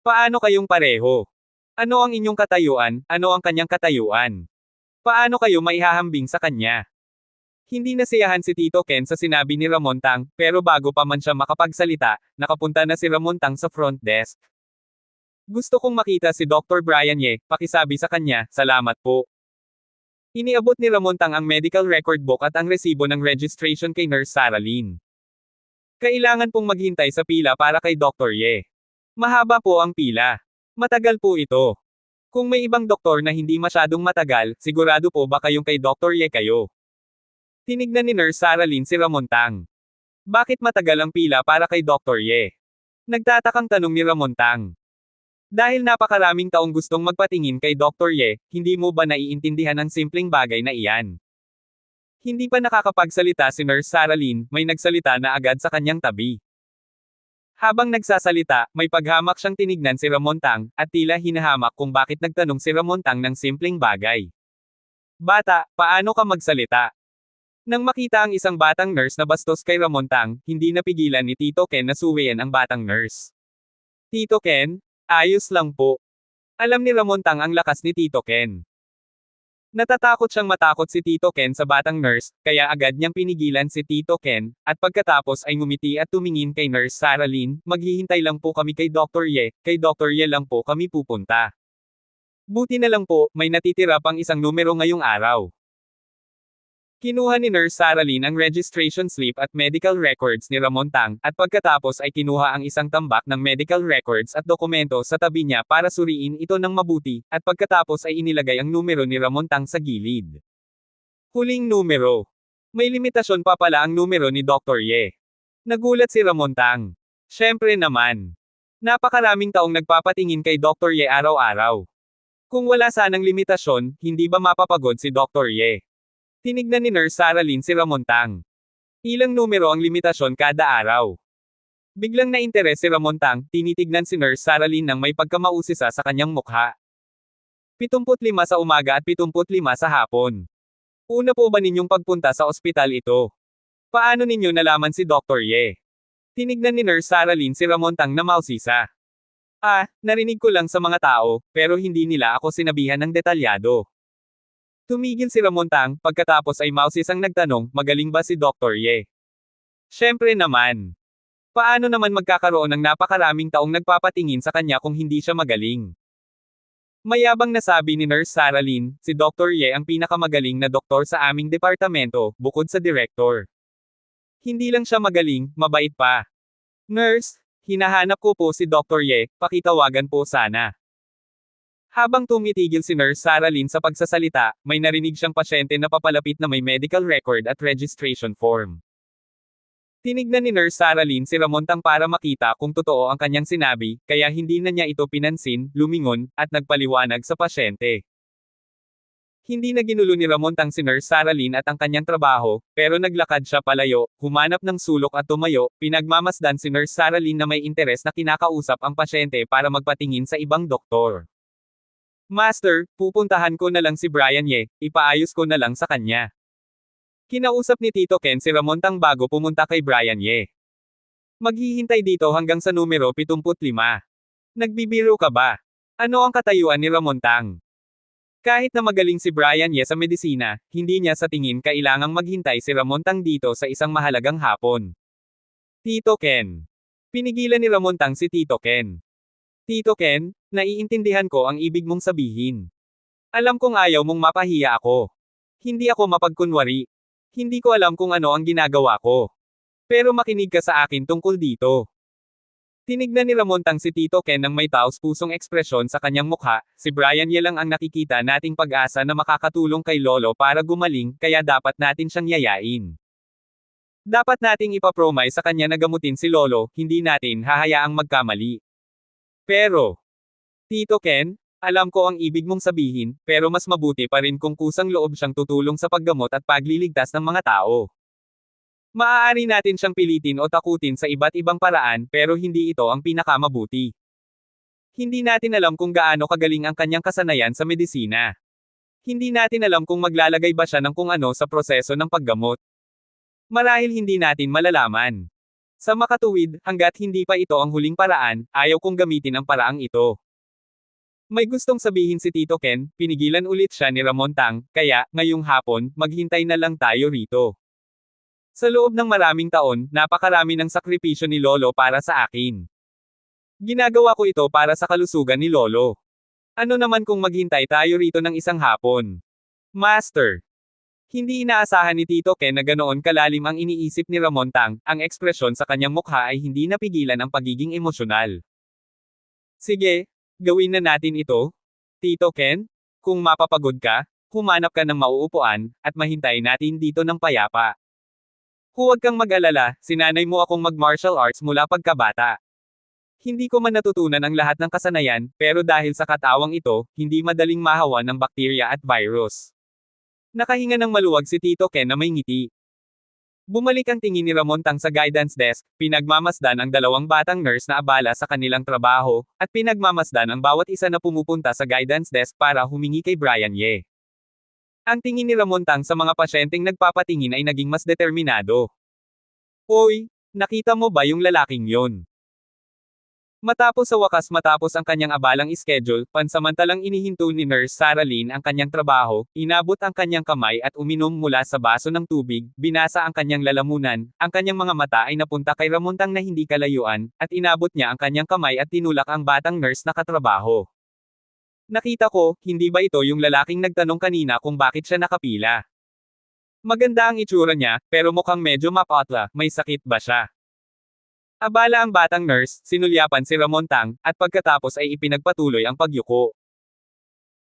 Paano kayong pareho? Ano ang inyong katayuan, ano ang kanyang katayuan? Paano kayo maihahambing sa kanya? Hindi nasiyahan si Tito Ken sa sinabi ni Ramon Tang, pero bago pa man siya makapagsalita, nakapunta na si Ramon Tang sa front desk. Gusto kong makita si Dr. Brian Ye, pakisabi sa kanya, salamat po. Iniabot ni Ramon Tang ang medical record book at ang resibo ng registration kay Nurse Sarah Lynn. Kailangan pong maghintay sa pila para kay Dr. Ye. Mahaba po ang pila. Matagal po ito. Kung may ibang doktor na hindi masyadong matagal, sigurado po ba kayong kay Dr. Ye kayo? Tinignan ni Nurse Sarah Lynn si Ramon Tang. Bakit matagal ang pila para kay Dr. Ye? Nagtatakang tanong ni Ramon Tang. Dahil napakaraming taong gustong magpatingin kay Dr. Ye, hindi mo ba naiintindihan ang simpleng bagay na iyan? Hindi pa nakakapagsalita si Nurse Sarah Lynn, may nagsalita na agad sa kanyang tabi. Habang nagsasalita, may paghamak siyang tinignan si Ramon Tang, at tila hinahamak kung bakit nagtanong si Ramon Tang ng simpleng bagay. Bata, paano ka magsalita? Nang makita ang isang batang nurse na bastos kay Ramon Tang, hindi napigilan ni Tito Ken na suwian ang batang nurse. Tito Ken, ayos lang po. Alam ni Ramon Tang ang lakas ni Tito Ken. Natatakot siyang matakot si Tito Ken sa batang nurse, kaya agad niyang pinigilan si Tito Ken, at pagkatapos ay ngumiti at tumingin kay Nurse Sarah Lynn, maghihintay lang po kami kay Dr. Ye, kay Dr. Ye lang po kami pupunta. Buti na lang po, may natitira pang isang numero ngayong araw. Kinuha ni Nurse Sarah Lynn ang registration slip at medical records ni Ramon Tang, at pagkatapos ay kinuha ang isang tambak ng medical records at dokumento sa tabi niya para suriin ito ng mabuti, at pagkatapos ay inilagay ang numero ni Ramon Tang sa gilid. Huling numero. May limitasyon pa pala ang numero ni Dr. Ye. Nagulat si Ramontang. Siyempre naman. Napakaraming taong nagpapatingin kay Dr. Ye araw-araw. Kung wala sanang limitasyon, hindi ba mapapagod si Dr. Ye? Tinignan ni Nurse Saralyn si Ramontang. Ilang numero ang limitasyon kada araw? Biglang na-interes si Ramontang, tinitignan si Nurse Saralyn nang may pagkamausisa sa kanyang mukha. 75 sa umaga at 75 sa hapon. Una po ba ninyong pagpunta sa ospital ito? Paano ninyo nalaman si Dr. Ye? Tinignan ni Nurse Saralyn si Ramontang na mausisa. Narinig ko lang sa mga tao, pero hindi nila ako sinabihan ng detalyado. Tumigil si Ramontang, pagkatapos ay mausisang nagtanong, magaling ba si Dr. Ye? Siyempre naman. Paano naman magkakaroon ng napakaraming taong nagpapatingin sa kanya kung hindi siya magaling? Mayabang nasabi ni Nurse Saralyn, si Dr. Ye ang pinakamagaling na doktor sa aming departamento, bukod sa direktor. Hindi lang siya magaling, mabait pa. Nurse, hinahanap ko po si Dr. Ye, pakitawagan po sana. Habang tumitigil si Nurse Saralyn sa pagsasalita, may narinig siyang pasyente na papalapit na may medical record at registration form. Tinignan ni Nurse Saralyn si Ramontang para makita kung totoo ang kanyang sinabi, kaya hindi na niya ito pinansin, lumingon, at nagpaliwanag sa pasyente. Hindi na ginulo ni Ramontang si Nurse Saralyn at ang kanyang trabaho, pero naglakad siya palayo, humanap ng sulok at tumayo, pinagmamasdan si Nurse Saralyn na may interes na kinakausap ang pasyente para magpatingin sa ibang doktor. Master, pupuntahan ko na lang si Brian Ye, ipaayos ko na lang sa kanya. Kinausap ni Tito Ken si Ramontang bago pumunta kay Brian Ye. Maghihintay dito hanggang sa numero 75. Nagbibiro ka ba? Ano ang katayuan ni Ramontang? Kahit na magaling si Brian Ye sa medisina, hindi niya sa tingin kailangang maghintay si Ramontang dito sa isang mahalagang hapon. Tito Ken. Pinigilan ni Ramontang si Tito Ken. Tito Ken, naiintindihan ko ang ibig mong sabihin. Alam kong ayaw mong mapahiya ako. Hindi ako mapagkunwari. Hindi ko alam kung ano ang ginagawa ko. Pero makinig ka sa akin tungkol dito. Tinignan ni Ramontang si Tito Ken ng may taos-pusong ekspresyon sa kanyang mukha, si Brian Ye lang ang nakikita nating pag-asa na makakatulong kay Lolo para gumaling, kaya dapat natin siyang yayain. Dapat nating ipapromise sa kanya na gamutin si Lolo, hindi natin hahayaang magkamali. Pero, Tito Ken, alam ko ang ibig mong sabihin, pero mas mabuti pa rin kung kusang loob siyang tutulong sa paggamot at pagliligtas ng mga tao. Maaari natin siyang pilitin o takutin sa iba't ibang paraan, pero hindi ito ang pinakamabuti. Hindi natin alam kung gaano kagaling ang kanyang kasanayan sa medisina. Hindi natin alam kung maglalagay ba siya ng kung ano sa proseso ng paggamot. Marahil hindi natin malalaman. Sa makatuwid, hanggat hindi pa ito ang huling paraan, ayaw kong gamitin ang paraang ito. May gustong sabihin si Tito Ken, pinigilan ulit siya ni Ramontang, kaya, ngayong hapon, maghintay na lang tayo rito. Sa loob ng maraming taon, napakarami ng sakripisyo ni Lolo para sa akin. Ginagawa ko ito para sa kalusugan ni Lolo. Ano naman kung maghintay tayo rito ng isang hapon? Master. Hindi inaasahan ni Tito Ken na ganoon kalalim ang iniisip ni Ramontang, ang ekspresyon sa kanyang mukha ay hindi napigilan ang pagiging emosyonal. Sige. Gawin na natin ito? Tito Ken? Kung mapapagod ka, humanap ka ng mauupuan, at mahintay natin dito ng payapa. Huwag kang mag-alala, sinanay mo akong mag-martial arts mula pagkabata. Hindi ko man natutunan ang lahat ng kasanayan, pero dahil sa katawang ito, hindi madaling mahawa ng bakterya at virus. Nakahinga ng maluwag si Tito Ken na may ngiti. Bumalik ang tingin ni Ramontang sa guidance desk, pinagmamasdan ang dalawang batang nurse na abala sa kanilang trabaho, at pinagmamasdan ang bawat isa na pumupunta sa guidance desk para humingi kay Brian Ye. Ang tingin ni Ramontang sa mga pasyenteng nagpapatingin ay naging mas determinado. Hoy, nakita mo ba yung lalaking yon? Matapos ang kanyang abalang schedule, pansamantalang inihinto ni Nurse Saralyn ang kanyang trabaho, inabot ang kanyang kamay at uminom mula sa baso ng tubig, binasa ang kanyang lalamunan, ang kanyang mga mata ay napunta kay Ramontang na hindi kalayuan, at inabot niya ang kanyang kamay at tinulak ang batang nurse na katrabaho. Nakita ko, hindi ba ito yung lalaking nagtanong kanina kung bakit siya nakapila? Maganda ang itsura niya, pero mukhang medyo mapatla, may sakit ba siya? Abala ang batang nurse, sinulyapan si Ramontang, at pagkatapos ay ipinagpatuloy ang pagyuko.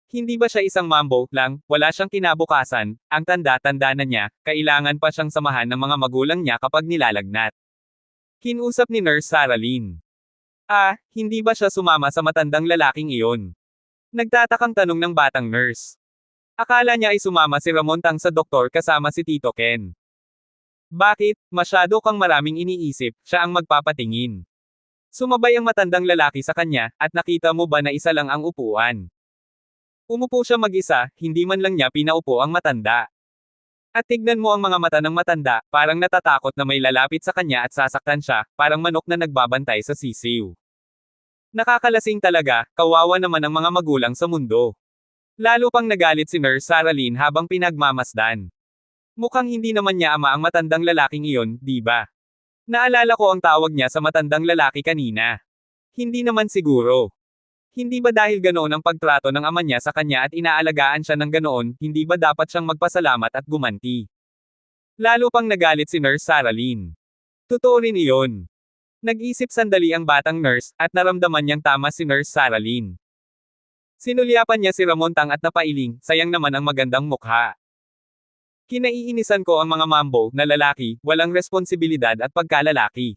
Hindi ba siya isang mambo lang, wala siyang kinabukasan, ang tanda-tanda na niya, kailangan pa siyang samahan ng mga magulang niya kapag nilalagnat. Kinusap ni Nurse Sarah Lynn. Hindi ba siya sumama sa matandang lalaking iyon? Nagtatakang tanong ng batang nurse. Akala niya ay sumama si Ramontang sa doktor kasama si Tito Ken. Bakit? Masyado kang maraming iniisip, siya ang magpapatingin. Sumabay ang matandang lalaki sa kanya, at nakita mo ba na isa lang ang upuan? Umupo siya mag-isa, hindi man lang niya pinaupo ang matanda. At tignan mo ang mga mata ng matanda, parang natatakot na may lalapit sa kanya at sasaktan siya, parang manok na nagbabantay sa sisiw. Nakakalasing talaga, kawawa naman ang mga magulang sa mundo. Lalo pang nagalit si Nurse Sarah Lynn habang pinagmamasdan. Mukhang hindi naman niya ama ang matandang lalaking iyon, di ba? Naalala ko ang tawag niya sa matandang lalaki kanina. Hindi naman siguro. Hindi ba dahil ganoon ang pagtrato ng ama niya sa kanya at inaalagaan siya ng ganoon, hindi ba dapat siyang magpasalamat at gumanti? Lalo pang nagalit si Nurse Sarah Lynn. Totoo rin iyon. Nag-isip sandali ang batang nurse, at naramdaman niyang tama si Nurse Sarah Lynn. Sinulyapan niya si Ramontang at napailing, sayang naman ang magandang mukha. Kinaiinisan ko ang mga mambo na lalaki, walang responsibilidad at pagkalalaki.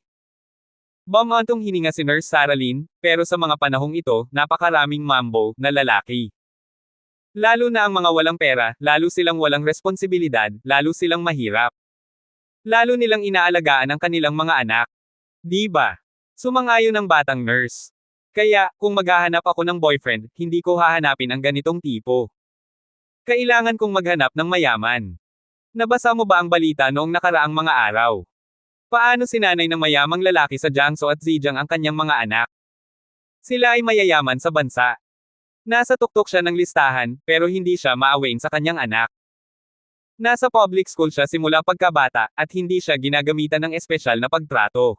Bumantong hininga si Nurse Sarah Lynn, pero sa mga panahong ito, napakaraming mambo na lalaki. Lalo na ang mga walang pera, lalo silang walang responsibilidad, lalo silang mahirap. Lalo nilang inaalagaan ang kanilang mga anak. Di ba? Sumang-ayon ang batang nurse. Kaya, kung maghahanap ako ng boyfriend, hindi ko hahanapin ang ganitong tipo. Kailangan kong maghanap ng mayaman. Nabasa mo ba ang balita noong nakaraang mga araw? Paano sinanay ng mayamang lalaki sa Jiangsu at Zhejiang ang kanyang mga anak? Sila ay mayayaman sa bansa. Nasa tuktok siya ng listahan, pero hindi siya maawain sa kanyang anak. Nasa public school siya simula pagkabata, at hindi siya ginagamitan ng espesyal na pagtrato.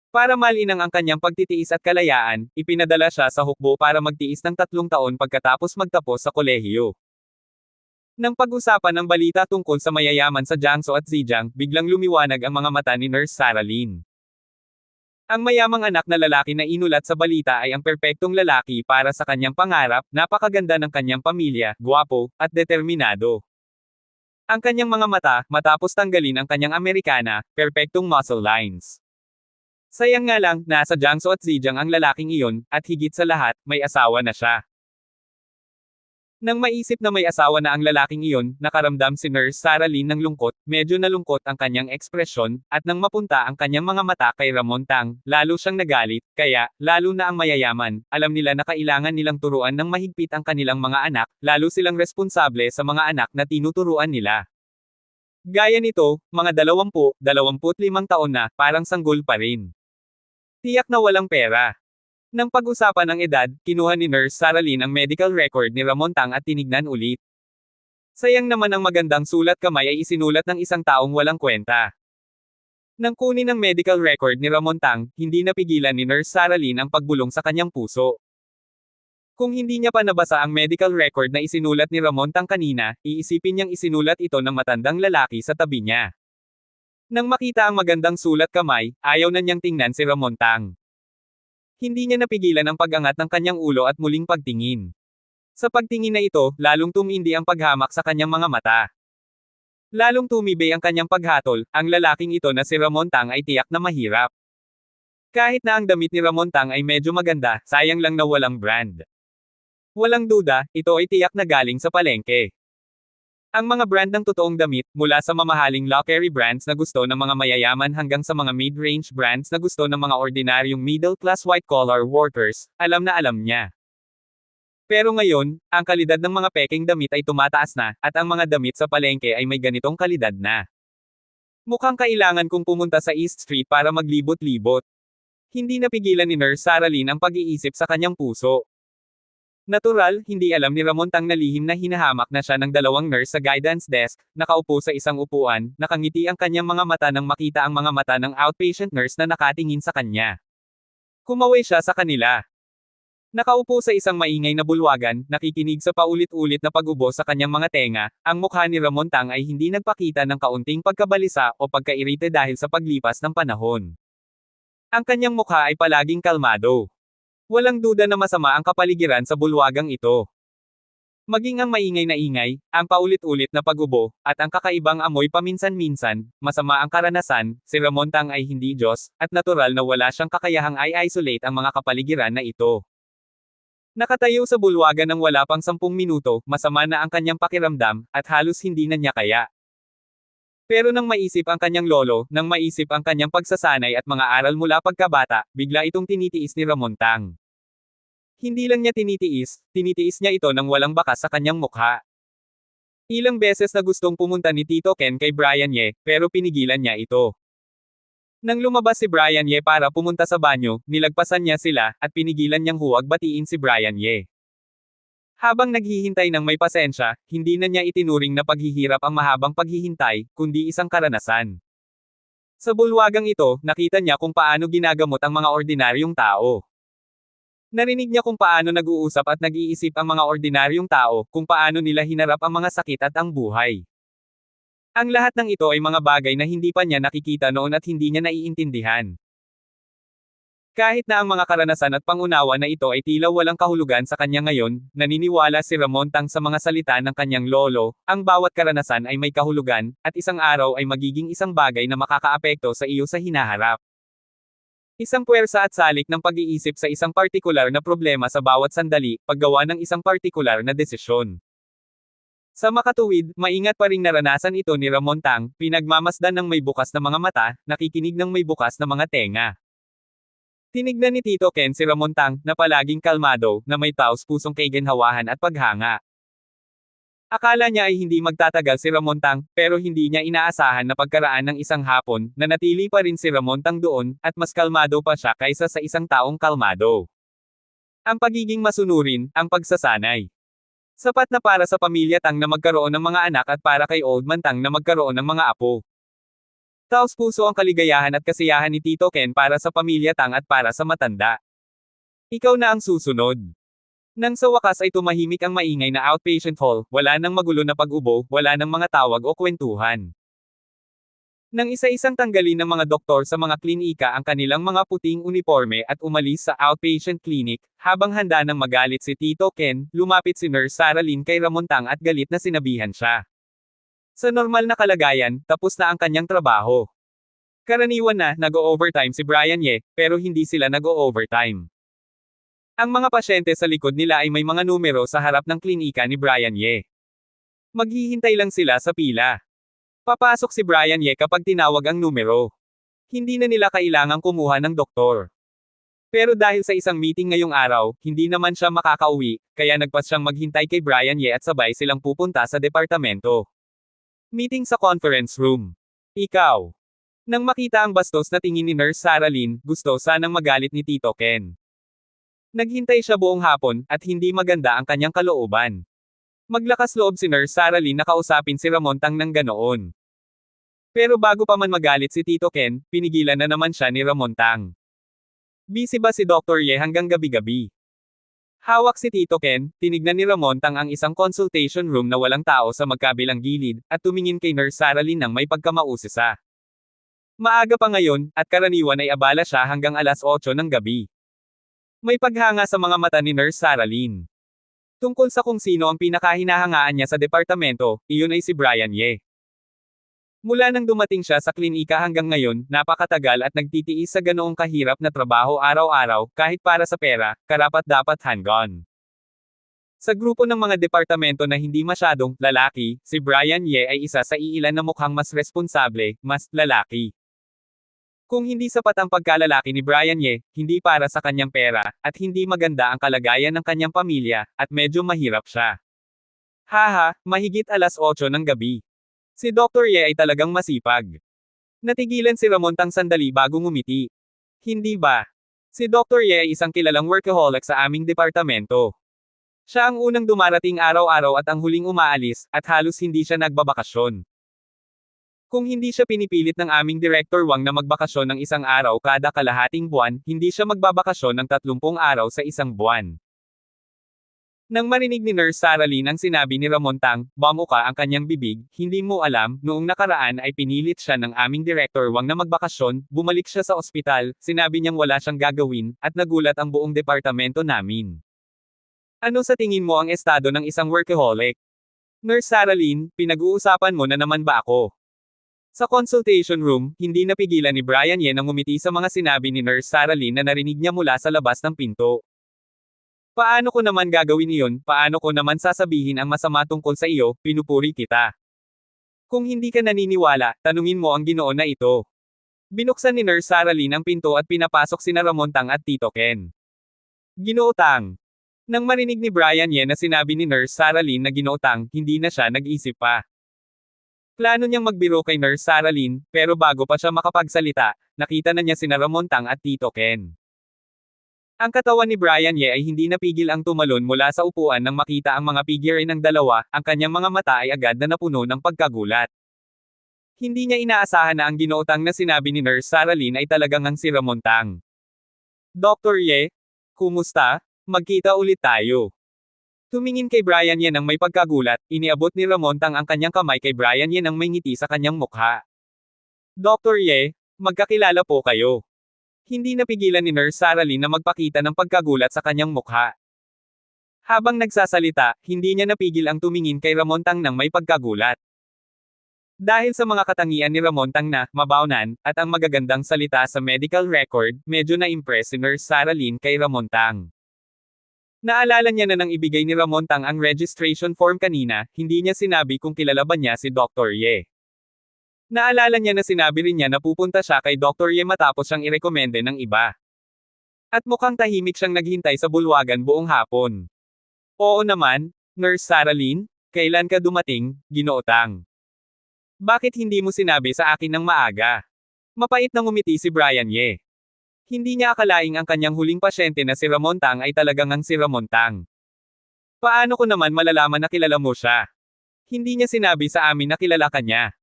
Para malinang ang kanyang pagtitiis at kalayaan, ipinadala siya sa hukbo para magtiis ng 3 taon pagkatapos magtapos sa kolehiyo. Nang pag-usapan ng balita tungkol sa mayayaman sa Jiangsu at Zhejiang, biglang lumiwanag ang mga mata ni Nurse Sarah Lynn. Ang mayamang anak na lalaki na inulat sa balita ay ang perpektong lalaki para sa kanyang pangarap, napakaganda ng kanyang pamilya, gwapo, at determinado. Ang kanyang mga mata, matapos tanggalin ang kanyang Amerikana, perpektong muscle lines. Sayang nga lang, nasa Jiangsu at Zhejiang ang lalaking iyon, at higit sa lahat, may asawa na siya. Nang maisip na may asawa na ang lalaking iyon, nakaramdam si Nurse Sarah Lynn ng lungkot, medyo nalungkot ang kanyang ekspresyon, at nang mapunta ang kanyang mga mata kay Ramontang, lalo siyang nagalit, kaya, lalo na ang mayayaman, alam nila na kailangan nilang turuan ng mahigpit ang kanilang mga anak, lalo silang responsable sa mga anak na tinuturuan nila. Gaya nito, mga 20, 25 taon na, parang sanggol pa rin. Tiyak na walang pera. Nang pag-usapan ang edad, kinuha ni Nurse Sarah Lynn ang medical record ni Ramontang at tinignan ulit. Sayang naman ang magandang sulat kamay ay isinulat ng isang taong walang kwenta. Nang kunin ang medical record ni Ramontang, hindi napigilan ni Nurse Sarah Lynn ang pagbulong sa kanyang puso. Kung hindi niya pa nabasa ang medical record na isinulat ni Ramontang kanina, iisipin niyang isinulat ito ng matandang lalaki sa tabi niya. Nang makita ang magandang sulat kamay, ayaw na niyang tingnan si Ramontang. Hindi niya napigilan ang pag-angat ng kanyang ulo at muling pagtingin. Sa pagtingin na ito, lalong tumindi ang paghamak sa kanyang mga mata. Lalong tumibay ang kanyang paghatol, ang lalaking ito na si Ramontang ay tiyak na mahirap. Kahit na ang damit ni Ramontang ay medyo maganda, sayang lang na walang brand. Walang duda, ito ay tiyak na galing sa palengke. Ang mga brand ng totoong damit, mula sa mamahaling luxury brands na gusto ng mga mayayaman hanggang sa mga mid-range brands na gusto ng mga ordinaryong middle-class white-collar workers, alam na alam niya. Pero ngayon, ang kalidad ng mga peking damit ay tumataas na, at ang mga damit sa palengke ay may ganitong kalidad na. Mukhang kailangan kong pumunta sa East Street para maglibot-libot. Hindi napigilan ni Nurse Sarah Lynn ang pag-iisip sa kanyang puso. Natural, hindi alam ni Ramontang na lihim na hinahamak na siya ng 2 nurse sa guidance desk, nakaupo sa isang upuan, nakangiti ang kanyang mga mata nang makita ang mga mata ng outpatient nurse na nakatingin sa kanya. Kumaway siya sa kanila. Nakaupo sa isang maingay na bulwagan, nakikinig sa paulit-ulit na pag-ubo sa kanyang mga tenga, ang mukha ni Ramontang ay hindi nagpakita ng kaunting pagkabalisa o pagkairite dahil sa paglipas ng panahon. Ang kanyang mukha ay palaging kalmado. Walang duda na masama ang kapaligiran sa bulwagang ito. Maging ang maingay na ingay, ang paulit-ulit na pag-ubo, at ang kakaibang amoy paminsan-minsan, masama ang karanasan, si Ramontang ay hindi Diyos, at natural na wala siyang kakayahang i-isolate ang mga kapaligiran na ito. Nakatayo sa bulwagan ng wala pang 10 minuto, masama na ang kanyang pakiramdam, at halos hindi na niya kaya. Pero nang maisip ang kanyang lolo, nang maisip ang kanyang pagsasanay at mga aral mula pagkabata, bigla itong tinitiis ni Ramontang. Hindi lang niya tinitiis niya ito nang walang bakas sa kanyang mukha. Ilang beses na gustong pumunta ni Tito Ken kay Brian Ye, pero pinigilan niya ito. Nang lumabas si Brian Ye para pumunta sa banyo, nilagpasan niya sila, at pinigilan niyang huwag batiin si Brian Ye. Habang naghihintay ng may pasensya, hindi na niya itinuring na paghihirap ang mahabang paghihintay, kundi isang karanasan. Sa bulwagang ito, nakita niya kung paano ginagamot ang mga ordinaryong tao. Narinig niya kung paano nag-uusap at nag-iisip ang mga ordinaryong tao, kung paano nila hinarap ang mga sakit at ang buhay. Ang lahat ng ito ay mga bagay na hindi pa niya nakikita noon at hindi niya naiintindihan. Kahit na ang mga karanasan at pangunawa na ito ay tila walang kahulugan sa kanya ngayon, naniniwala si Ramontang sa mga salita ng kanyang lolo, ang bawat karanasan ay may kahulugan, at isang araw ay magiging isang bagay na makakaapekto sa iyo sa hinaharap. Isang puwersa at salik ng pag-iisip sa isang partikular na problema sa bawat sandali, paggawa ng isang partikular na desisyon. Sa makatuwid, maingat pa ring naranasan ito ni Ramontang, pinagmamasdan ng may bukas na mga mata, nakikinig ng may bukas na mga tenga. Tinignan ni Tito Ken si Ramontang, na palaging kalmado, na may taos-pusong kaiginhawahan at paghanga. Akala niya ay hindi magtatagal si Ramontang, pero hindi niya inaasahan na pagkaraan ng isang hapon, nanatili pa rin si Ramontang doon, at mas kalmado pa siya kaysa sa isang taong kalmado. Ang pagiging masunurin, ang pagsasanay. Sapat na para sa pamilya Tang na magkaroon ng mga anak at para kay Old Man Tang na magkaroon ng mga apo. Taos-puso ang kaligayahan at kasiyahan ni Tito Ken para sa pamilya Tang at para sa matanda. Ikaw na ang susunod. Nang sa wakas ay tumahimik ang maingay na outpatient hall, wala nang magulo na pag-ubo, wala nang mga tawag o kwentuhan. Nang isa-isang tanggalin ng mga doktor sa mga klinika ang kanilang mga puting uniforme at umalis sa outpatient clinic, habang handa nang magalit si Tito Ken, lumapit si Nurse Sarah Lynn kay Ramontang at galit na sinabihan siya. Sa normal na kalagayan, tapos na ang kanyang trabaho. Karaniwan na, nag-o-overtime si Brian Ye, pero hindi sila nag-o-overtime. Ang mga pasyente sa likod nila ay may mga numero sa harap ng klinika ni Brian Ye. Maghihintay lang sila sa pila. Papasok si Brian Ye kapag tinawag ang numero. Hindi na nila kailangang kumuha ng doktor. Pero dahil sa isang meeting ngayong araw, hindi naman siya makakauwi, kaya nagpas siyang maghintay kay Brian Ye at sabay silang pupunta sa departamento. Meeting sa conference room. Ikaw. Nang makita ang bastos na tingin ni Nurse Sarah Lynn, gusto sanang magalit ni Tito Ken. Naghintay siya buong hapon, at hindi maganda ang kanyang kalooban. Maglakas loob si Nurse Sarah Lynn na kausapin si Ramontang ng ganoon. Pero bago pa man magalit si Tito Ken, pinigilan na naman siya ni Ramontang. Busy ba si Dr. Ye hanggang gabi-gabi? Hawak si Tito Ken, tinignan ni Ramontang ang isang consultation room na walang tao sa magkabilang gilid, at tumingin kay Nurse Sarah Lynn nang may pagkamausisa. Maaga pa ngayon, at karaniwan ay abala siya hanggang alas 8 ng gabi. May paghanga sa mga mata ni Nurse Sarah Lynn. Tungkol sa kung sino ang pinakahinahangaan niya sa departamento, iyon ay si Brian Ye. Mula nang dumating siya sa klinika hanggang ngayon, napakatagal at nagtitiis sa ganoong kahirap na trabaho araw-araw, kahit para sa pera, karapat-dapat hanggan. Sa grupo ng mga departamento na hindi masyadong lalaki, si Brian Ye ay isa sa iilan na mukhang mas responsable, mas lalaki. Kung hindi sapat ang pagkalalaki ni Brian Ye, hindi para sa kanyang pera, at hindi maganda ang kalagayan ng kanyang pamilya, at medyo mahirap siya. Haha, mahigit alas 8 ng gabi. Si Dr. Ye ay talagang masipag. Natigilan si Ramontang sandali bago ngumiti. Hindi ba? Si Dr. Ye ay isang kilalang workaholic sa aming departamento. Siya ang unang dumarating araw-araw at ang huling umaalis, at halos hindi siya nagbabakasyon. Kung hindi siya pinipilit ng aming Director Wang na magbakasyon ng isang araw kada kalahating buwan, hindi siya magbabakasyon ng 30 araw sa isang buwan. Nang marinig ni Nurse Sarah Lynn ang sinabi ni Ramontang, bamuka ang kanyang bibig, hindi mo alam, noong nakaraan ay pinilit siya ng aming Director Wang na magbakasyon, bumalik siya sa ospital, sinabi niyang wala siyang gagawin, at nagulat ang buong departamento namin. Ano sa tingin mo ang estado ng isang workaholic? Nurse Saralyn, pinag-uusapan mo na naman ba ako? Sa consultation room, hindi napigilan ni Brian Ye nang ngumiti sa mga sinabi ni Nurse Saralyn na narinig niya mula sa labas ng pinto. Paano ko naman gagawin iyon, paano ko naman sasabihin ang masama tungkol sa iyo, pinupuri kita. Kung hindi ka naniniwala, tanungin mo ang Ginoo na ito. Binuksan ni Nurse Saralyn ang pinto at pinapasok sina Ramon Tang at Tito Ken. Ginoo Tang. Nang marinig ni Brian Ye na sinabi ni Nurse Saralyn na Ginoo Tang, hindi na siya nag-isip pa. Plano niyang magbiro kay Nurse Saralyn, pero bago pa siya makapagsalita, nakita na niya sina Ramon Tang at Tito Ken. Ang katawan ni Brian Ye ay hindi napigil ang tumalon mula sa upuan nang makita ang mga figure ng dalawa, ang kanyang mga mata ay agad na napuno ng pagkagulat. Hindi niya inaasahan na ang Ginoo Tang na sinabi ni Nurse Saralyn ay talagang ang si Ramon Tang. Dr. Ye, kumusta? Magkita ulit tayo. Tumingin kay Brian Ye nang may pagkagulat, iniabot ni Ramon Tang ang kanyang kamay kay Brian Ye nang may ngiti sa kanyang mukha. Dr. Ye, magkakilala po kayo. Hindi napigilan ni Nurse Saralyn na magpakita ng pagkagulat sa kanyang mukha. Habang nagsasalita, hindi niya napigil ang tumingin kay Ramon Tang nang may pagkagulat. Dahil sa mga katangian ni Ramon Tang na mabaunan at ang magagandang salita sa medical record, medyo na-impress si Nurse Saralyn kay Ramon Tang. Naalala niya na nang ibigay ni Ramon Tang ang registration form kanina, hindi niya sinabi kung kilala ba niya si Dr. Ye. Naalala niya na sinabi rin niya na pupunta siya kay Dr. Ye matapos siyang irekomende ng iba. At mukhang tahimik siyang naghintay sa bulwagan buong hapon. Oo naman, Nurse Saralyn, kailan ka dumating, Ginoo Tang? Bakit hindi mo sinabi sa akin ng maaga? Mapait na ngumiti si Brian Ye. Hindi niya akalaing ang kanyang huling pasyente na si Ramon Tang ay talagang ang si Ramon Tang. Paano ko naman malalaman na kilala mo siya? Hindi niya sinabi sa amin na kilala ka niya.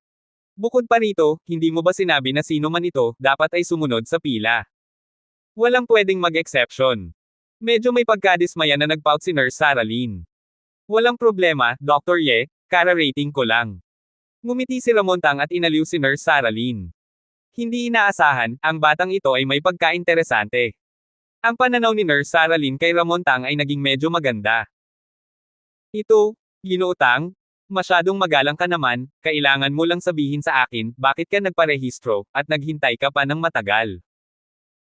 Bukod pa rito, hindi mo ba sinabi na sino man ito, dapat ay sumunod sa pila? Walang pwedeng mag-exception. Medyo may pagkadismaya na nagpout si Nurse Saralyn. Walang problema, Dr. Ye, kara-rating ko lang. Ngumiti si Ramon Tang at inaliw si Nurse Saralyn. Hindi inaasahan, ang batang ito ay may pagkainteresante. Ang pananaw ni Nurse Saralyn kay Ramon Tang ay naging medyo maganda. Ito, Ginoo Tang, masyadong magalang ka naman, kailangan mo lang sabihin sa akin, bakit ka nagparehistro, at naghintay ka pa ng matagal.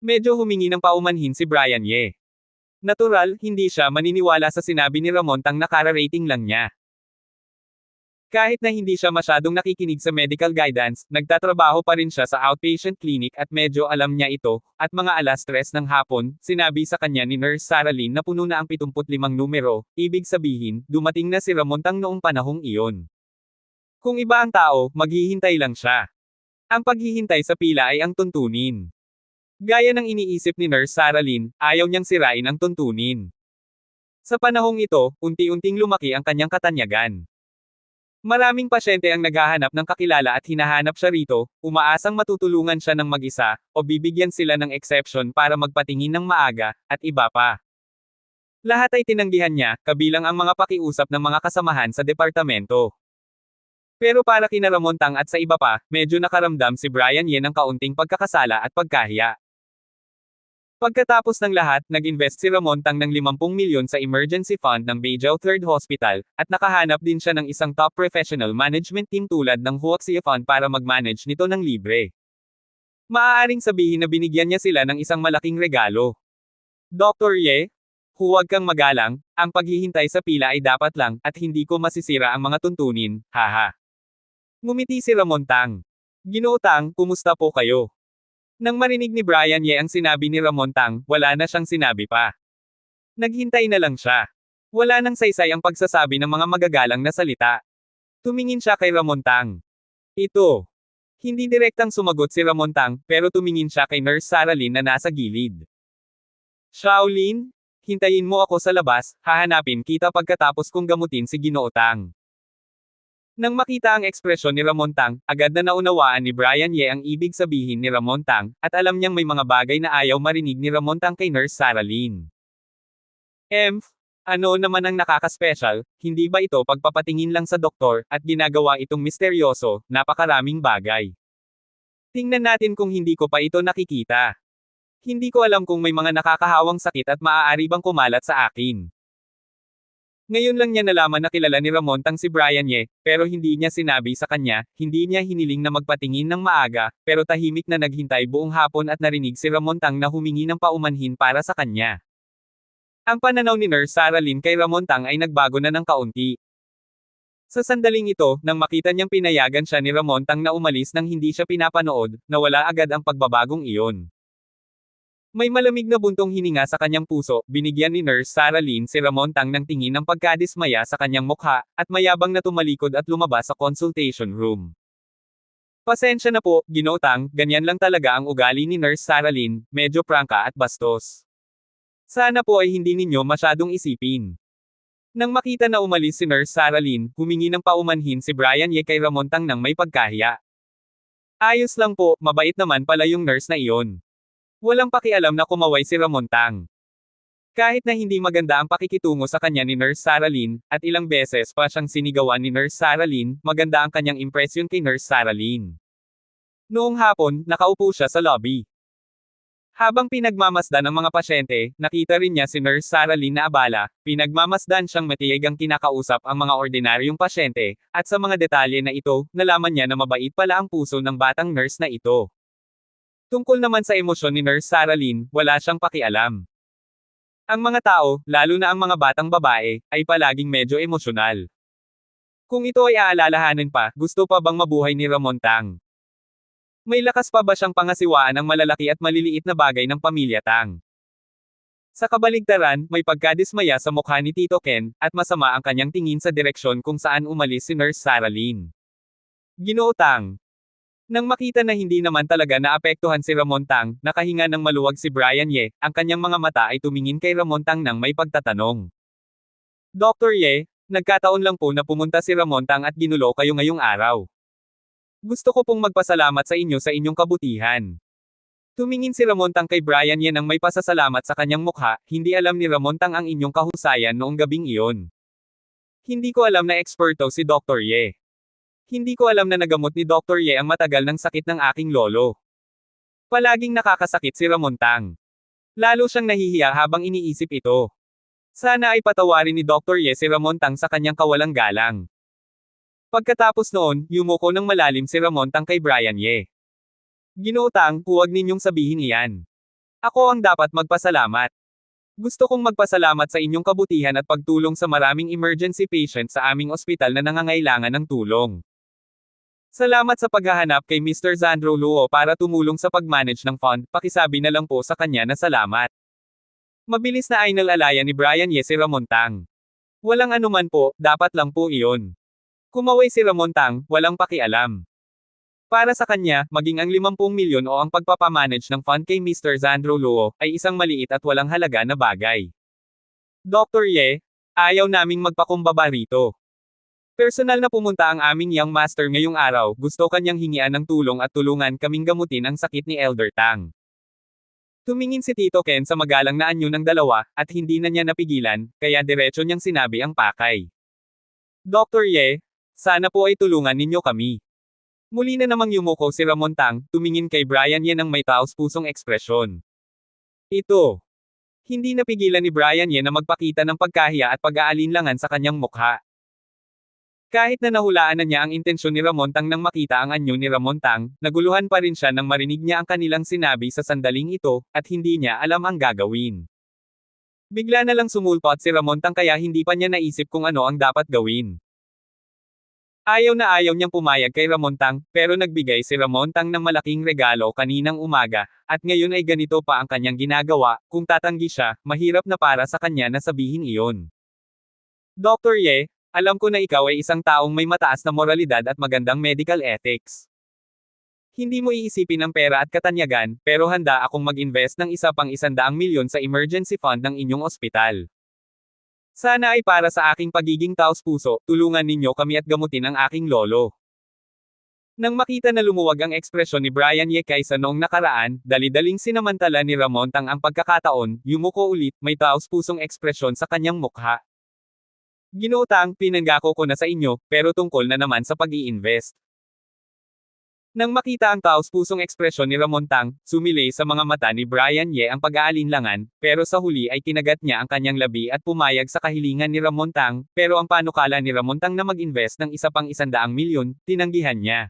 Medyo humingi ng paumanhin si Brian Ye. Natural, hindi siya maniniwala sa sinabi ni Ramon Tang na kara-rating lang niya. Kahit na hindi siya masyadong nakikinig sa medical guidance, nagtatrabaho pa rin siya sa outpatient clinic at medyo alam niya ito, at mga 3:00 ng hapon, sinabi sa kanya ni Nurse Saralyn na puno na ang 75 numero, ibig sabihin, dumating na si Ramon Tang noong panahong iyon. Kung iba ang tao, maghihintay lang siya. Ang paghihintay sa pila ay ang tuntunin. Gaya ng iniisip ni Nurse Saralyn, ayaw niyang sirain ang tuntunin. Sa panahong ito, unti-unting lumaki ang kanyang katanyagan. Maraming pasyente ang naghahanap ng kakilala at hinahanap siya rito, umaasang matutulungan siya ng mag-isa, o bibigyan sila ng exception para magpatingin ng maaga, at iba pa. Lahat ay tinanggihan niya, kabilang ang mga pakiusap ng mga kasamahan sa departamento. Pero para kina Ramon Tang at sa iba pa, medyo nakaramdam si Brian Ye ng kaunting pagkakasala at pagkahiya. Pagkatapos ng lahat, nag-invest si Ramon Tang ng 50 milyon sa emergency fund ng Beijao Third Hospital, at nakahanap din siya ng isang top professional management team tulad ng Huaxia Fund para mag-manage nito ng libre. Maaaring sabihin na binigyan niya sila ng isang malaking regalo. Dr. Ye, huwag kang magalang, ang paghihintay sa pila ay dapat lang, at hindi ko masisira ang mga tuntunin, haha. Ngumiti si Ramon Tang. Ginoo Tang, kumusta po kayo? Nang marinig ni Brian Ye ang sinabi ni Ramon Tang, wala na siyang sinabi pa. Naghintay na lang siya. Wala nang saysay ang pagsasabi ng mga magagalang na salita. Tumingin siya kay Ramon Tang. Ito. Hindi direktang sumagot si Ramon Tang, pero tumingin siya kay Nurse Saralyn na nasa gilid. Shaolin, hintayin mo ako sa labas, hahanapin kita pagkatapos kong gamutin si Ginoo Tang. Nang makita ang ekspresyon ni Ramon Tang, agad na naunawaan ni Brian Ye ang ibig sabihin ni Ramon Tang, at alam niyang may mga bagay na ayaw marinig ni Ramon Tang kay Nurse Saralyn. Ano naman ang nakaka-special, hindi ba ito pagpapatingin lang sa doktor, at ginagawa itong misteryoso, napakaraming bagay. Tingnan natin kung hindi ko pa ito nakikita. Hindi ko alam kung may mga nakakahawang sakit at maaari bang kumalat sa akin. Ngayon lang niya nalaman na kilala ni Ramontang si Brian Ye, pero hindi niya sinabi sa kanya, hindi niya hiniling na magpatingin ng maaga, pero tahimik na naghintay buong hapon at narinig si Ramontang na humingi ng paumanhin para sa kanya. Ang pananaw ni Nurse Sarah Lynn kay Ramontang ay nagbago na ng kaunti. Sa sandaling ito, nang makita niyang pinayagan siya ni Ramontang na umalis nang hindi siya pinapanood, nawala agad ang pagbabagong iyon. May malamig na buntong hininga sa kanyang puso, binigyan ni Nurse Sarah Lynn si Ramontang ng tingin ng pagkadismaya sa kanyang mukha, at mayabang na tumalikod at lumabas sa consultation room. Pasensya na po, Ginotang, ganyan lang talaga ang ugali ni Nurse Sarah Lynn, medyo prangka at bastos. Sana po ay hindi ninyo masyadong isipin. Nang makita na umalis si Nurse Sarah Lynn, humingi ng paumanhin si Brian Ye kay Ramontang nang may pagkahiya. Ayos lang po, mabait naman pala yung nurse na iyon. Walang pakialam na kumaway si Ramontang. Kahit na hindi maganda ang pakikitungo sa kanya ni Nurse Sarah Lynn, at ilang beses pa siyang sinigawan ni Nurse Sarah Lynn, maganda ang kanyang impresyon kay Nurse Sarah Lynn. Noong hapon, nakaupo siya sa lobby. Habang pinagmamasdan ng mga pasyente, nakita rin niya si Nurse Sarah Lynn na abala, pinagmamasdan siyang matiyagang kinakausap ang mga ordinaryong pasyente, at sa mga detalye na ito, nalaman niya na mabait pala ang puso ng batang nurse na ito. Tungkol naman sa emosyon ni Nurse Sarah Lynn, wala siyang pakialam. Ang mga tao, lalo na ang mga batang babae, ay palaging medyo emosyonal. Kung ito ay aalalahanin pa, gusto pa bang mabuhay ni Ramontang? May lakas pa ba siyang pangasiwaan ng malalaki at maliliit na bagay ng pamilya Tang? Sa kabaligtaran, may pagkadismaya sa mukha ni Tito Ken, at masama ang kanyang tingin sa direksyon kung saan umalis si Nurse Sarah Lynn. Ginoo Tang. Nang makita na hindi naman talaga naapektuhan si Ramontang, nakahinga ng maluwag si Brian Ye, ang kanyang mga mata ay tumingin kay Ramontang nang may pagtatanong. Dr. Ye, nagkataon lang po na pumunta si Ramontang at ginulo kayo ngayong araw. Gusto ko pong magpasalamat sa inyo sa inyong kabutihan. Tumingin si Ramontang kay Brian Ye nang may pasasalamat sa kanyang mukha, hindi alam ni Ramontang ang inyong kahusayan noong gabing iyon. Hindi ko alam na eksperto si Dr. Ye. Hindi ko alam na nagamot ni Dr. Ye ang matagal ng sakit ng aking lolo. Palaging nakakasakit si Ramontang. Lalo siyang nahihiya habang iniisip ito. Sana ay patawarin ni Dr. Ye si Ramontang sa kanyang kawalang galang. Pagkatapos noon, yumuko ng malalim si Ramontang kay Brian Ye. Ginotang, huwag ninyong sabihin iyan. Ako ang dapat magpasalamat. Gusto kong magpasalamat sa inyong kabutihan at pagtulong sa maraming emergency patient sa aming ospital na nangangailangan ng tulong. Salamat sa paghahanap kay Mr. Zandro Luo para tumulong sa pag-manage ng fund, pakisabi na lang po sa kanya na salamat. Mabilis na ainalalayan ni Brian Ye si Ramontang. Walang anuman po, dapat lang po iyon. Kumaway si Ramontang, walang pakialam. Para sa kanya, maging ang 50 milyon o ang pagpapamanage ng fund kay Mr. Zandro Luo, ay isang maliit at walang halaga na bagay. Dr. Ye, ayaw naming magpakumbaba rito. Personal na pumunta ang aming young master ngayong araw, gusto kanyang hingian ng tulong at tulungan kaming gamutin ang sakit ni Elder Tang. Tumingin si Tito Ken sa magalang na anyo ng dalawa, at hindi na niya napigilan, kaya diretso niyang sinabi ang pakay. Dr. Ye, sana po ay tulungan ninyo kami. Muli na namang yumuko si Ramontang, tumingin kay Brian Ye ng may taos-pusong ekspresyon. Ito. Hindi napigilan ni Brian Ye na magpakita ng pagkahiya at pag-aalinlangan sa kanyang mukha. Kahit na nahulaan na niya ang intensyon ni Ramontang nang makita ang anyo ni Ramontang, naguluhan pa rin siya nang marinig niya ang kanilang sinabi sa sandaling ito, at hindi niya alam ang gagawin. Bigla na lang sumulpot si Ramontang kaya hindi pa niya naisip kung ano ang dapat gawin. Ayaw na ayaw niyang pumayag kay Ramontang, pero nagbigay si Ramontang ng malaking regalo kaninang umaga, at ngayon ay ganito pa ang kanyang ginagawa, kung tatanggi siya, mahirap na para sa kanya na sabihin iyon. Dr. Ye, alam ko na ikaw ay isang taong may mataas na moralidad at magandang medical ethics. Hindi mo iisipin ang pera at katanyagan, pero handa akong mag-invest ng isa pang 100 milyon sa emergency fund ng inyong ospital. Sana ay para sa aking pagiging taos-puso, tulungan ninyo kami at gamutin ang aking lolo. Nang makita na lumuwag ang ekspresyon ni Brian Ye kaysa noong nakaraan, dali-daling sinamantala ni Ramontang ang pagkakataon, yumuko ulit, may taos-pusong ekspresyon sa kanyang mukha. Ginotang, pinanggako ko na sa inyo, pero tungkol na naman sa pag-i-invest. Nang makita ang taos-pusong ekspresyon ni Ramon Tang, sumilay sa mga mata ni Brian Ye ang pag-aalinlangan, pero sa huli ay kinagat niya ang kanyang labi at pumayag sa kahilingan ni Ramon Tang, pero ang panukala ni Ramon Tang na mag-invest ng isa pang 100 milyon, tinanggihan niya.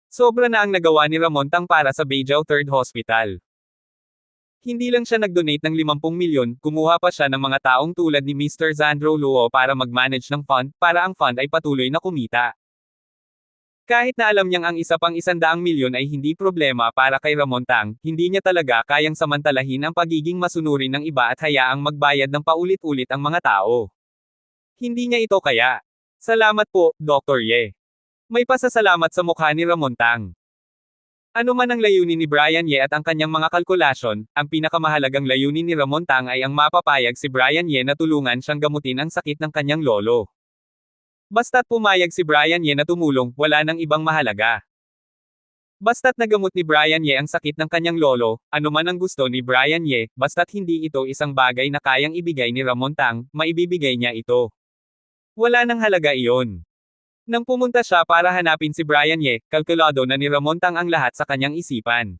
Sobra na ang nagawa ni Ramon Tang para sa Beijao Third Hospital. Hindi lang siya nag-donate ng 50 milyon, kumuha pa siya ng mga taong tulad ni Mr. Zandro Luo para mag-manage ng fund, para ang fund ay patuloy na kumita. Kahit na alam niyang ang isa pang 100 milyon ay hindi problema para kay Ramon Tang, hindi niya talaga kayang samantalahin ang pagiging masunurin ng iba at hayaang magbayad ng paulit-ulit ang mga tao. Hindi niya ito kaya. Salamat po, Dr. Ye. May pasasalamat sa mukha ni Ramon Tang. Ano man ang layunin ni Brian Ye at ang kanyang mga kalkulasyon, ang pinakamahalagang layunin ni Ramon Tang ay ang mapapayag si Brian Ye na tulungan siyang gamutin ang sakit ng kanyang lolo. Basta't pumayag si Brian Ye na tumulong, wala nang ibang mahalaga. Basta't nagamot ni Brian Ye ang sakit ng kanyang lolo, ano man ang gusto ni Brian Ye, basta't hindi ito isang bagay na kayang ibigay ni Ramon Tang, maibibigay niya ito. Wala nang halaga iyon. Nang pumunta siya para hanapin si Brian Ye, kalkulado na ni Ramon Tang ang lahat sa kanyang isipan.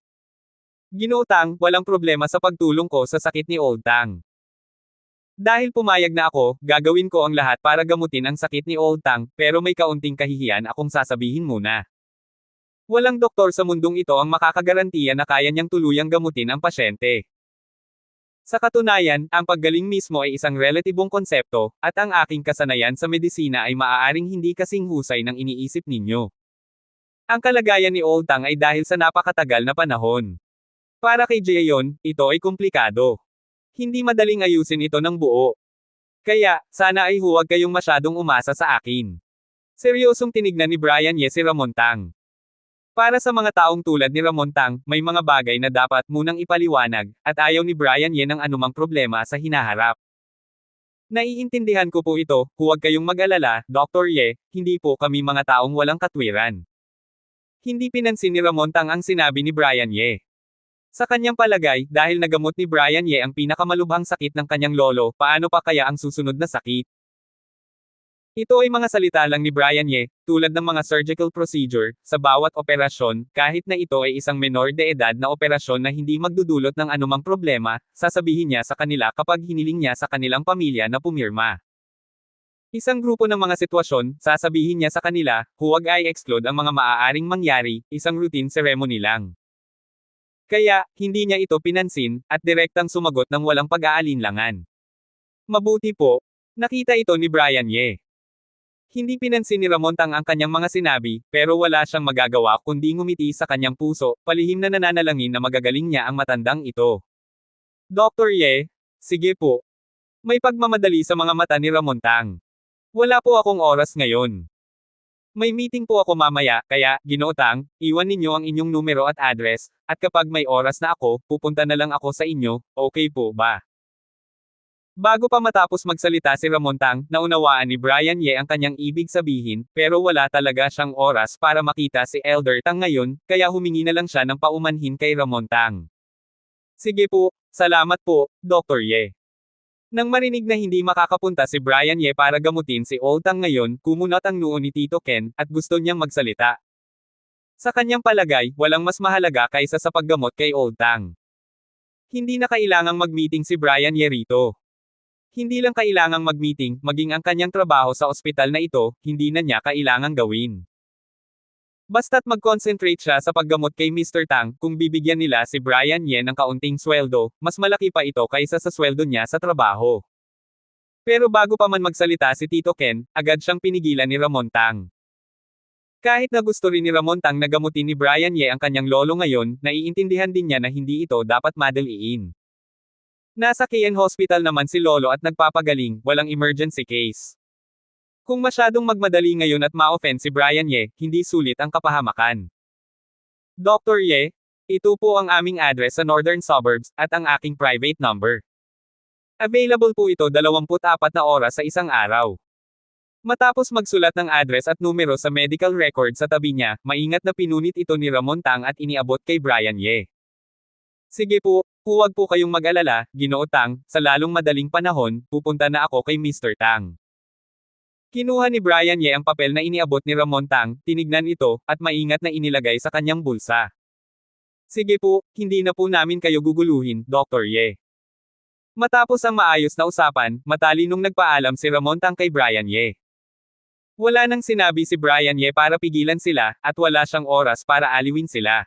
Ginoo Tang, walang problema sa pagtulong ko sa sakit ni Old Tang. Dahil pumayag na ako, gagawin ko ang lahat para gamutin ang sakit ni Old Tang, pero may kaunting kahihiyan akong sasabihin muna. Walang doktor sa mundong ito ang makakagarantiya na kaya niyang tuluyang gamutin ang pasyente. Sa katunayan, ang paggaling mismo ay isang relatibong konsepto, at ang aking kasanayan sa medisina ay maaaring hindi kasing husay ng iniisip ninyo. Ang kalagayan ni Old Tang ay dahil sa napakatagal na panahon. Para kay Jaeyon, ito ay komplikado. Hindi madaling ayusin ito ng buo. Kaya, sana ay huwag kayong masyadong umasa sa akin. Seryosong tinignan ni Brian Ye si Ramon Tang. Para sa mga taong tulad ni Ramon Tang, may mga bagay na dapat munang ipaliwanag, at ayaw ni Brian Ye ng anumang problema sa hinaharap. Naiintindihan ko po ito, huwag kayong mag-alala, Dr. Ye, hindi po kami mga taong walang katwiran. Hindi pinansin ni Ramon Tang ang sinabi ni Brian Ye. Sa kanyang palagay, dahil nagamot ni Brian Ye ang pinakamalubhang sakit ng kanyang lolo, paano pa kaya ang susunod na sakit? Ito ay mga salita lang ni Brian Ye, tulad ng mga surgical procedure, sa bawat operasyon, kahit na ito ay isang menor de edad na operasyon na hindi magdudulot ng anumang problema, sasabihin niya sa kanila kapag hiniling niya sa kanilang pamilya na pumirma. Isang grupo ng mga sitwasyon, sasabihin niya sa kanila, huwag ay exclude ang mga maaaring mangyari, isang routine ceremony lang. Kaya, hindi niya ito pinansin, at direktang sumagot ng walang pag-aalinlangan. Mabuti po. Nakita ito ni Brian Ye. Hindi pinansin ni Ramon Tang ang kanyang mga sinabi, pero wala siyang magagawa kundi ngumiti sa kanyang puso, palihim na nananalangin na magagaling niya ang matandang ito. Dr. Ye, sige po. May pagmamadali sa mga mata ni Ramon Tang. Wala po akong oras ngayon. May meeting po ako mamaya, kaya, Ginoo Tang, iwan ninyo ang inyong numero at address, at kapag may oras na ako, pupunta na lang ako sa inyo, okay po ba? Bago pa matapos magsalita si Ramon Tang, naunawaan ni Brian Ye ang kanyang ibig sabihin, pero wala talaga siyang oras para makita si Elder Tang ngayon, kaya humingi na lang siya ng paumanhin kay Ramon Tang. Sige po, salamat po, Dr. Ye. Nang marinig na hindi makakapunta si Brian Ye para gamutin si Old Tang ngayon, kumunat ang noo ni Tito Ken, at gusto niyang magsalita. Sa kanyang palagay, walang mas mahalaga kaysa sa paggamot kay Old Tang. Hindi na kailangang mag-meeting si Brian Ye rito. Hindi lang kailangang mag-meeting, maging ang kanyang trabaho sa ospital na ito, hindi na niya kailangang gawin. Basta't mag-concentrate siya sa paggamot kay Mr. Tang, kung bibigyan nila si Brian Ye ng kaunting sweldo, mas malaki pa ito kaysa sa sweldo niya sa trabaho. Pero bago pa man magsalita si Tito Ken, agad siyang pinigilan ni Ramon Tang. Kahit na gusto rin ni Ramon Tang na gamutin ni Brian Ye ang kanyang lolo ngayon, naiintindihan din niya na hindi ito dapat madaliin. Nasa KN Hospital naman si Lolo at nagpapagaling, walang emergency case. Kung masyadong magmadali ngayon at ma-offend si Brian Ye, hindi sulit ang kapahamakan. Dr. Ye, ito po ang aming address sa Northern Suburbs, at ang aking private number. Available po ito 24 na oras sa isang araw. Matapos magsulat ng address at numero sa medical record sa tabi niya, maingat na pinunit ito ni Ramon Tang at iniabot kay Brian Ye. Sige po, huwag po kayong mag-alala, Ginoo Tang, sa lalong madaling panahon, pupunta na ako kay Mr. Tang. Kinuha ni Brian Ye ang papel na iniabot ni Ramon Tang, tinignan ito, at maingat na inilagay sa kanyang bulsa. Sige po, hindi na po namin kayo guguluhin, Dr. Ye. Matapos ang maayos na usapan, matalinong nagpaalam si Ramon Tang kay Brian Ye. Wala nang sinabi si Brian Ye para pigilan sila, at wala siyang oras para aliwin sila.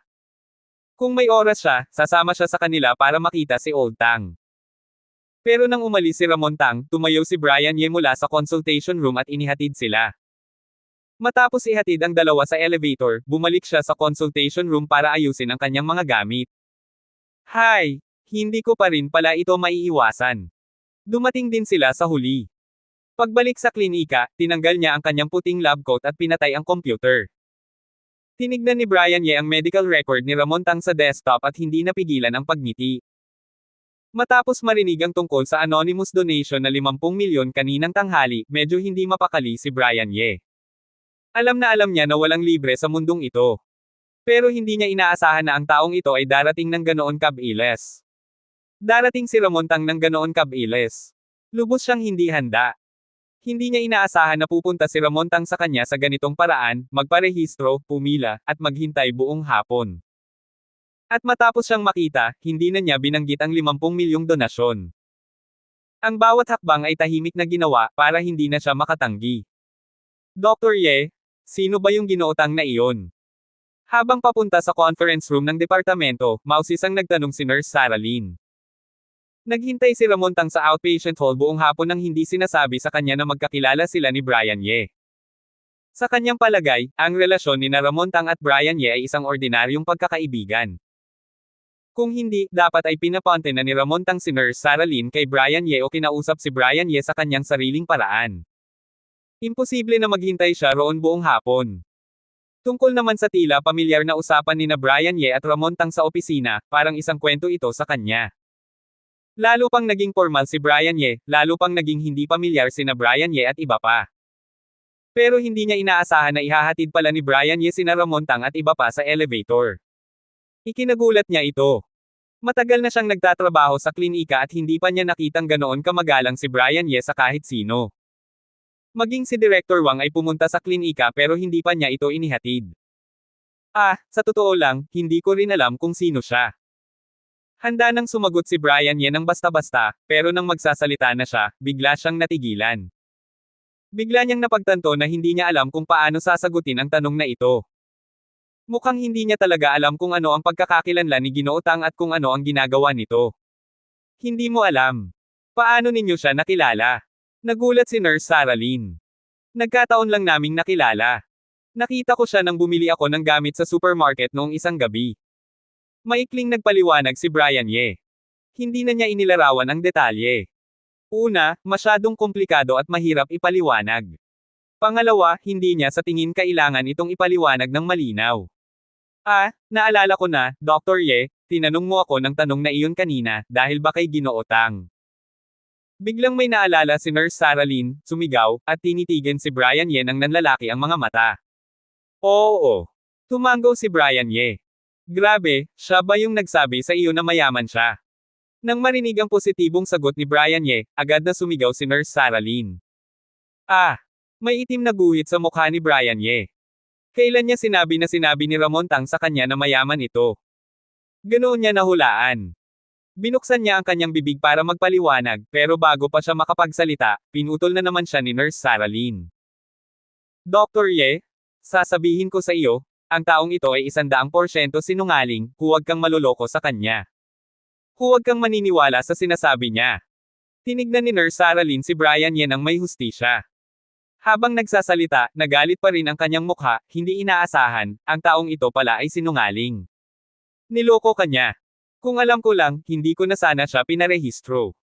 Kung may oras siya, sasama siya sa kanila para makita si Old Tang. Pero nang umalis si Ramon Tang, tumayo si Brian Ye mula sa consultation room at inihatid sila. Matapos ihatid ang dalawa sa elevator, bumalik siya sa consultation room para ayusin ang kanyang mga gamit. Hay! Hindi ko pa rin pala ito maiiwasan. Dumating din sila sa huli. Pagbalik sa klinika, tinanggal niya ang kanyang puting lab coat at pinatay ang computer. Tinignan ni Brian Ye ang medical record ni Ramon Tang sa desktop at hindi napigilan ang pagngiti. Matapos marinig ang tungkol sa anonymous donation na 50 milyon kaninang tanghali, medyo hindi mapakali si Brian Ye. Alam niya na walang libre sa mundong ito. Pero hindi niya inaasahan na ang taong ito ay darating ng ganoon kabilis. Darating si Ramon Tang ng ganoon kabilis. Lubos siyang hindi handa. Hindi niya inaasahan na pupunta si Ramon Tang sa kanya sa ganitong paraan, magparehistro, pumila, at maghintay buong hapon. At matapos siyang makita, hindi na niya binanggit ang 50 milyong donasyon. Ang bawat hakbang ay tahimik na ginawa, para hindi na siya makatanggi. Dr. Ye, sino ba yung ginootang na iyon? Habang papunta sa conference room ng departamento, mausisang nagtanong si Nurse Sarah Lynn. Naghintay si Ramon Tang sa outpatient hall buong hapon nang hindi sinasabi sa kanya na magkakilala sila ni Brian Ye. Sa kanyang palagay, ang relasyon ni Ramon Tang at Brian Ye ay isang ordinaryong pagkakaibigan. Kung hindi, dapat ay pinaponte na ni Ramon Tang si Nurse Sarah Lynn kay Brian Ye o kinausap si Brian Ye sa kanyang sariling paraan. Imposible na maghintay siya roon buong hapon. Tungkol naman sa tila pamilyar na usapan ni Brian Ye at Ramon Tang sa opisina, parang isang kwento ito sa kanya. Lalo pang naging formal si Brian Ye, lalo pang naging hindi pamilyar sina Brian Ye at iba pa. Pero hindi niya inaasahan na ihahatid pala ni Brian Ye sina Ramon Tang at iba pa sa elevator. Ikinagulat niya ito. Matagal na siyang nagtatrabaho sa klinika at hindi pa niya nakitang ganoon kamagalang si Brian Ye sa kahit sino. Maging si Director Wang ay pumunta sa klinika pero hindi pa niya ito inihatid. Sa totoo lang, hindi ko rin alam kung sino siya. Handa nang sumagot si Brian Ye ng basta-basta, pero nang magsasalita na siya, bigla siyang natigilan. Bigla niyang napagtanto na hindi niya alam kung paano sasagutin ang tanong na ito. Mukhang hindi niya talaga alam kung ano ang pagkakakilanlan ni Ginoo Tang at kung ano ang ginagawa nito. Hindi mo alam. Paano ninyo siya nakilala? Nagulat si Nurse Sarah Lynn. Nagkataon lang naming nakilala. Nakita ko siya nang bumili ako ng gamit sa supermarket noong isang gabi. Maikling nagpaliwanag si Brian Ye. Hindi na niya inilarawan ang detalye. Una, masyadong komplikado at mahirap ipaliwanag. Pangalawa, hindi niya sa tingin kailangan itong ipaliwanag ng malinaw. Naalala ko na, Dr. Ye, tinanong mo ako ng tanong na iyon kanina, dahil ba kay Ginoo Tang? Biglang may naalala si Nurse Sarah Lynn, sumigaw, at tinitigan si Brian Ye nang nanlalaki ang mga mata. Oo. Tumango si Brian Ye. Grabe, siya ba yung nagsabi sa iyo na mayaman siya? Nang marinig ang positibong sagot ni Brian Ye, agad na sumigaw si Nurse Sarah Lynn. May itim na guhit sa mukha ni Brian Ye. Kailan niya sinabi ni Ramon Tang sa kanya na mayaman ito? Ganoon niya nahulaan. Binuksan niya ang kanyang bibig para magpaliwanag, pero bago pa siya makapagsalita, pinutol na naman siya ni Nurse Sarah Lynn. Dr. Ye, sasabihin ko sa iyo, ang taong ito ay 100% sinungaling, huwag kang maloloko sa kanya. Huwag kang maniniwala sa sinasabi niya. Tinignan ni Nurse Sarah Lynn si Brian Ye nang may hustisya. Habang nagsasalita, nagalit pa rin ang kanyang mukha, hindi inaasahan, ang taong ito pala ay sinungaling. Niloko ka niya. Kung alam ko lang, hindi ko na sana siya pinarehistro.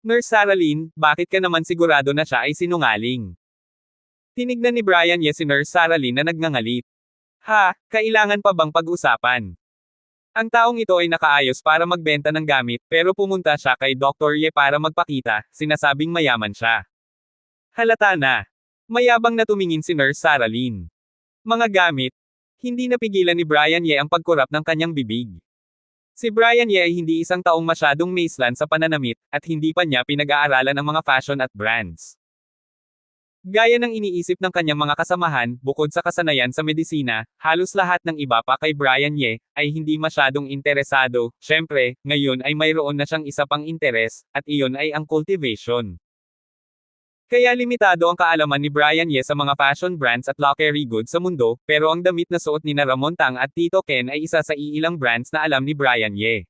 Nurse Sarah Lynn, bakit ka naman sigurado na siya ay sinungaling? Tinignan ni Brian Ye si Nurse Sarah Lynn na nagngangalit. Kailangan pa bang pag-usapan? Ang taong ito ay nakaayos para magbenta ng gamit, pero pumunta siya kay Dr. Ye para magpakita, sinasabing mayaman siya. Halata na. Mayabang na tumingin si Nurse Sarah Lynn. Mga gamit. Hindi napigilan ni Brian Ye ang pagkurap ng kanyang bibig. Si Brian Ye ay hindi isang taong masyadong maislan sa pananamit, at hindi pa niya pinag-aaralan ang mga fashion at brands. Gaya ng iniisip ng kanyang mga kasamahan, bukod sa kasanayan sa medisina, halos lahat ng iba pa kay Brian Ye, ay hindi masyadong interesado. Syempre, ngayon ay mayroon na siyang isa pang interes, at iyon ay ang cultivation. Kaya limitado ang kaalaman ni Brian Ye sa mga fashion brands at luxury goods sa mundo, pero ang damit na suot ni Ramon Tang at Tito Ken ay isa sa iilang brands na alam ni Brian Ye.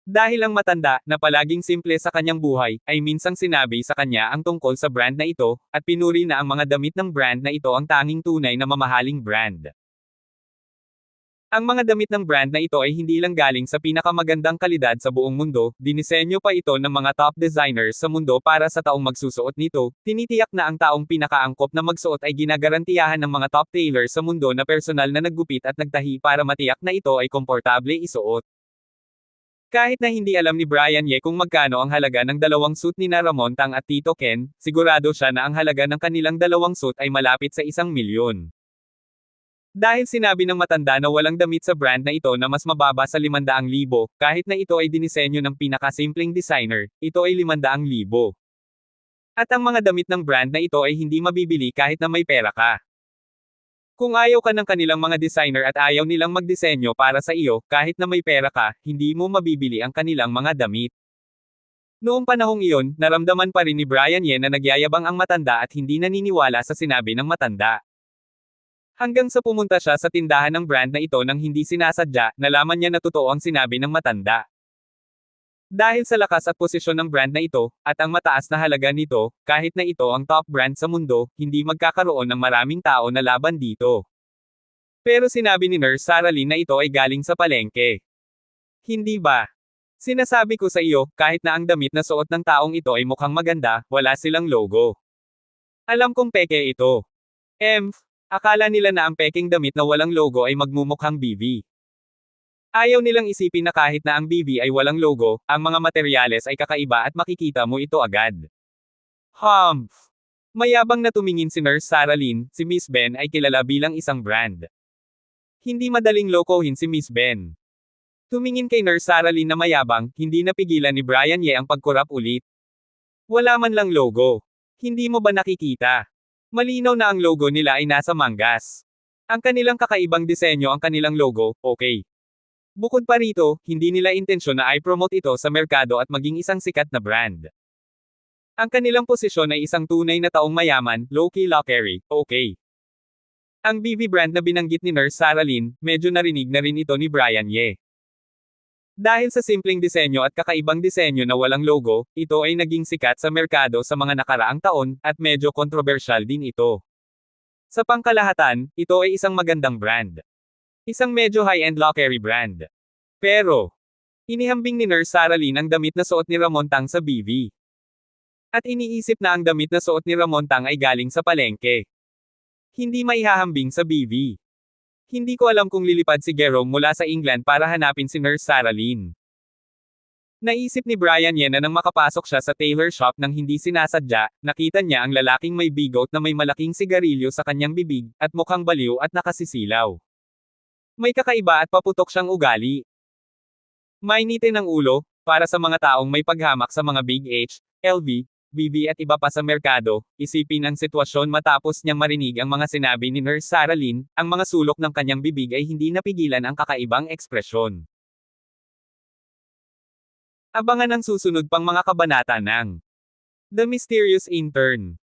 Dahil ang matanda, na palaging simple sa kanyang buhay, ay minsang sinabi sa kanya ang tungkol sa brand na ito, at pinuri na ang mga damit ng brand na ito ang tanging tunay na mamahaling brand. Ang mga damit ng brand na ito ay hindi lang galing sa pinakamagandang kalidad sa buong mundo, dinisenyo pa ito ng mga top designers sa mundo para sa taong magsusuot nito, tinitiyak na ang taong pinakaangkop na magsuot ay ginagarantiyahan ng mga top tailor sa mundo na personal na naggupit at nagtahi para matiyak na ito ay komportable isuot. Kahit na hindi alam ni Brian Ye kung magkano ang halaga ng dalawang suit ni Ramon Tang at Tito Ken, sigurado siya na ang halaga ng kanilang dalawang suit ay malapit sa 1 milyon. Dahil sinabi ng matanda na walang damit sa brand na ito na mas mababa sa 500,000, kahit na ito ay dinisenyo ng pinakasimpleng designer, ito ay 500,000. At ang mga damit ng brand na ito ay hindi mabibili kahit na may pera ka. Kung ayaw ka ng kanilang mga designer at ayaw nilang magdisenyo para sa iyo, kahit na may pera ka, hindi mo mabibili ang kanilang mga damit. Noong panahong iyon, naramdaman pa rin ni Brian Ye na nagyayabang ang matanda at hindi naniniwala sa sinabi ng matanda. Hanggang sa pumunta siya sa tindahan ng brand na ito nang hindi sinasadya, nalaman niya na totoo ang sinabi ng matanda. Dahil sa lakas at posisyon ng brand na ito, at ang mataas na halaga nito, kahit na ito ang top brand sa mundo, hindi magkakaroon ng maraming tao na laban dito. Pero sinabi ni Nurse Sarah Lynn na ito ay galing sa palengke. Hindi ba? Sinasabi ko sa iyo, kahit na ang damit na suot ng taong ito ay mukhang maganda, wala silang logo. Alam kong peke ito. Akala nila na ang peking damit na walang logo ay magmumukhang BV. Ayaw nilang isipin na kahit na ang BV ay walang logo, ang mga materyales ay kakaiba at makikita mo ito agad. Mayabang na tumingin si Nurse Sarah Lynn, si Miss Ben ay kilala bilang isang brand. Hindi madaling lokohin si Miss Ben. Tumingin kay Nurse Sarah Lynn na mayabang, hindi napigilan ni Brian Ye ang pagkurap ulit. Wala man lang logo. Hindi mo ba nakikita? Malinaw na ang logo nila ay nasa manggas. Ang kanilang kakaibang disenyo ang kanilang logo, okay. Bukod pa rito, hindi nila intensyon na i-promote ito sa merkado at maging isang sikat na brand. Ang kanilang posisyon ay isang tunay na taong mayaman, low-key luxury, okay. Ang BV brand na binanggit ni Nurse Sarah Lynn, medyo narinig na rin ito ni Brian Ye. Dahil sa simpleng disenyo at kakaibang disenyo na walang logo, ito ay naging sikat sa merkado sa mga nakaraang taon, at medyo kontrobersyal din ito. Sa pangkalahatan, ito ay isang magandang brand. Isang medyo high-end luxury brand. Pero, inihambing ni Nurse Sarah Lynn ang damit na suot ni Ramon Tang sa BV. At iniisip na ang damit na suot ni Ramon Tang ay galing sa palengke. Hindi maihahambing sa BV. Hindi ko alam kung lilipad si Jerome mula sa England para hanapin si Nurse Sarah Lynn. Naisip ni Brian Ye na nang makapasok siya sa tailor shop nang hindi sinasadya, nakita niya ang lalaking may bigot na may malaking sigarilyo sa kanyang bibig, at mukhang baliw at nakasisilaw. May kakaiba at paputok siyang ugali. Mainitin ang ulo, para sa mga taong may paghamak sa mga Big H, LV, BV at iba pa sa merkado, isipin ang sitwasyon matapos niyang marinig ang mga sinabi ni Nurse Sarah Lynn, ang mga sulok ng kanyang bibig ay hindi napigilan ang kakaibang ekspresyon. Abangan ang susunod pang mga kabanata ng The Mysterious Intern.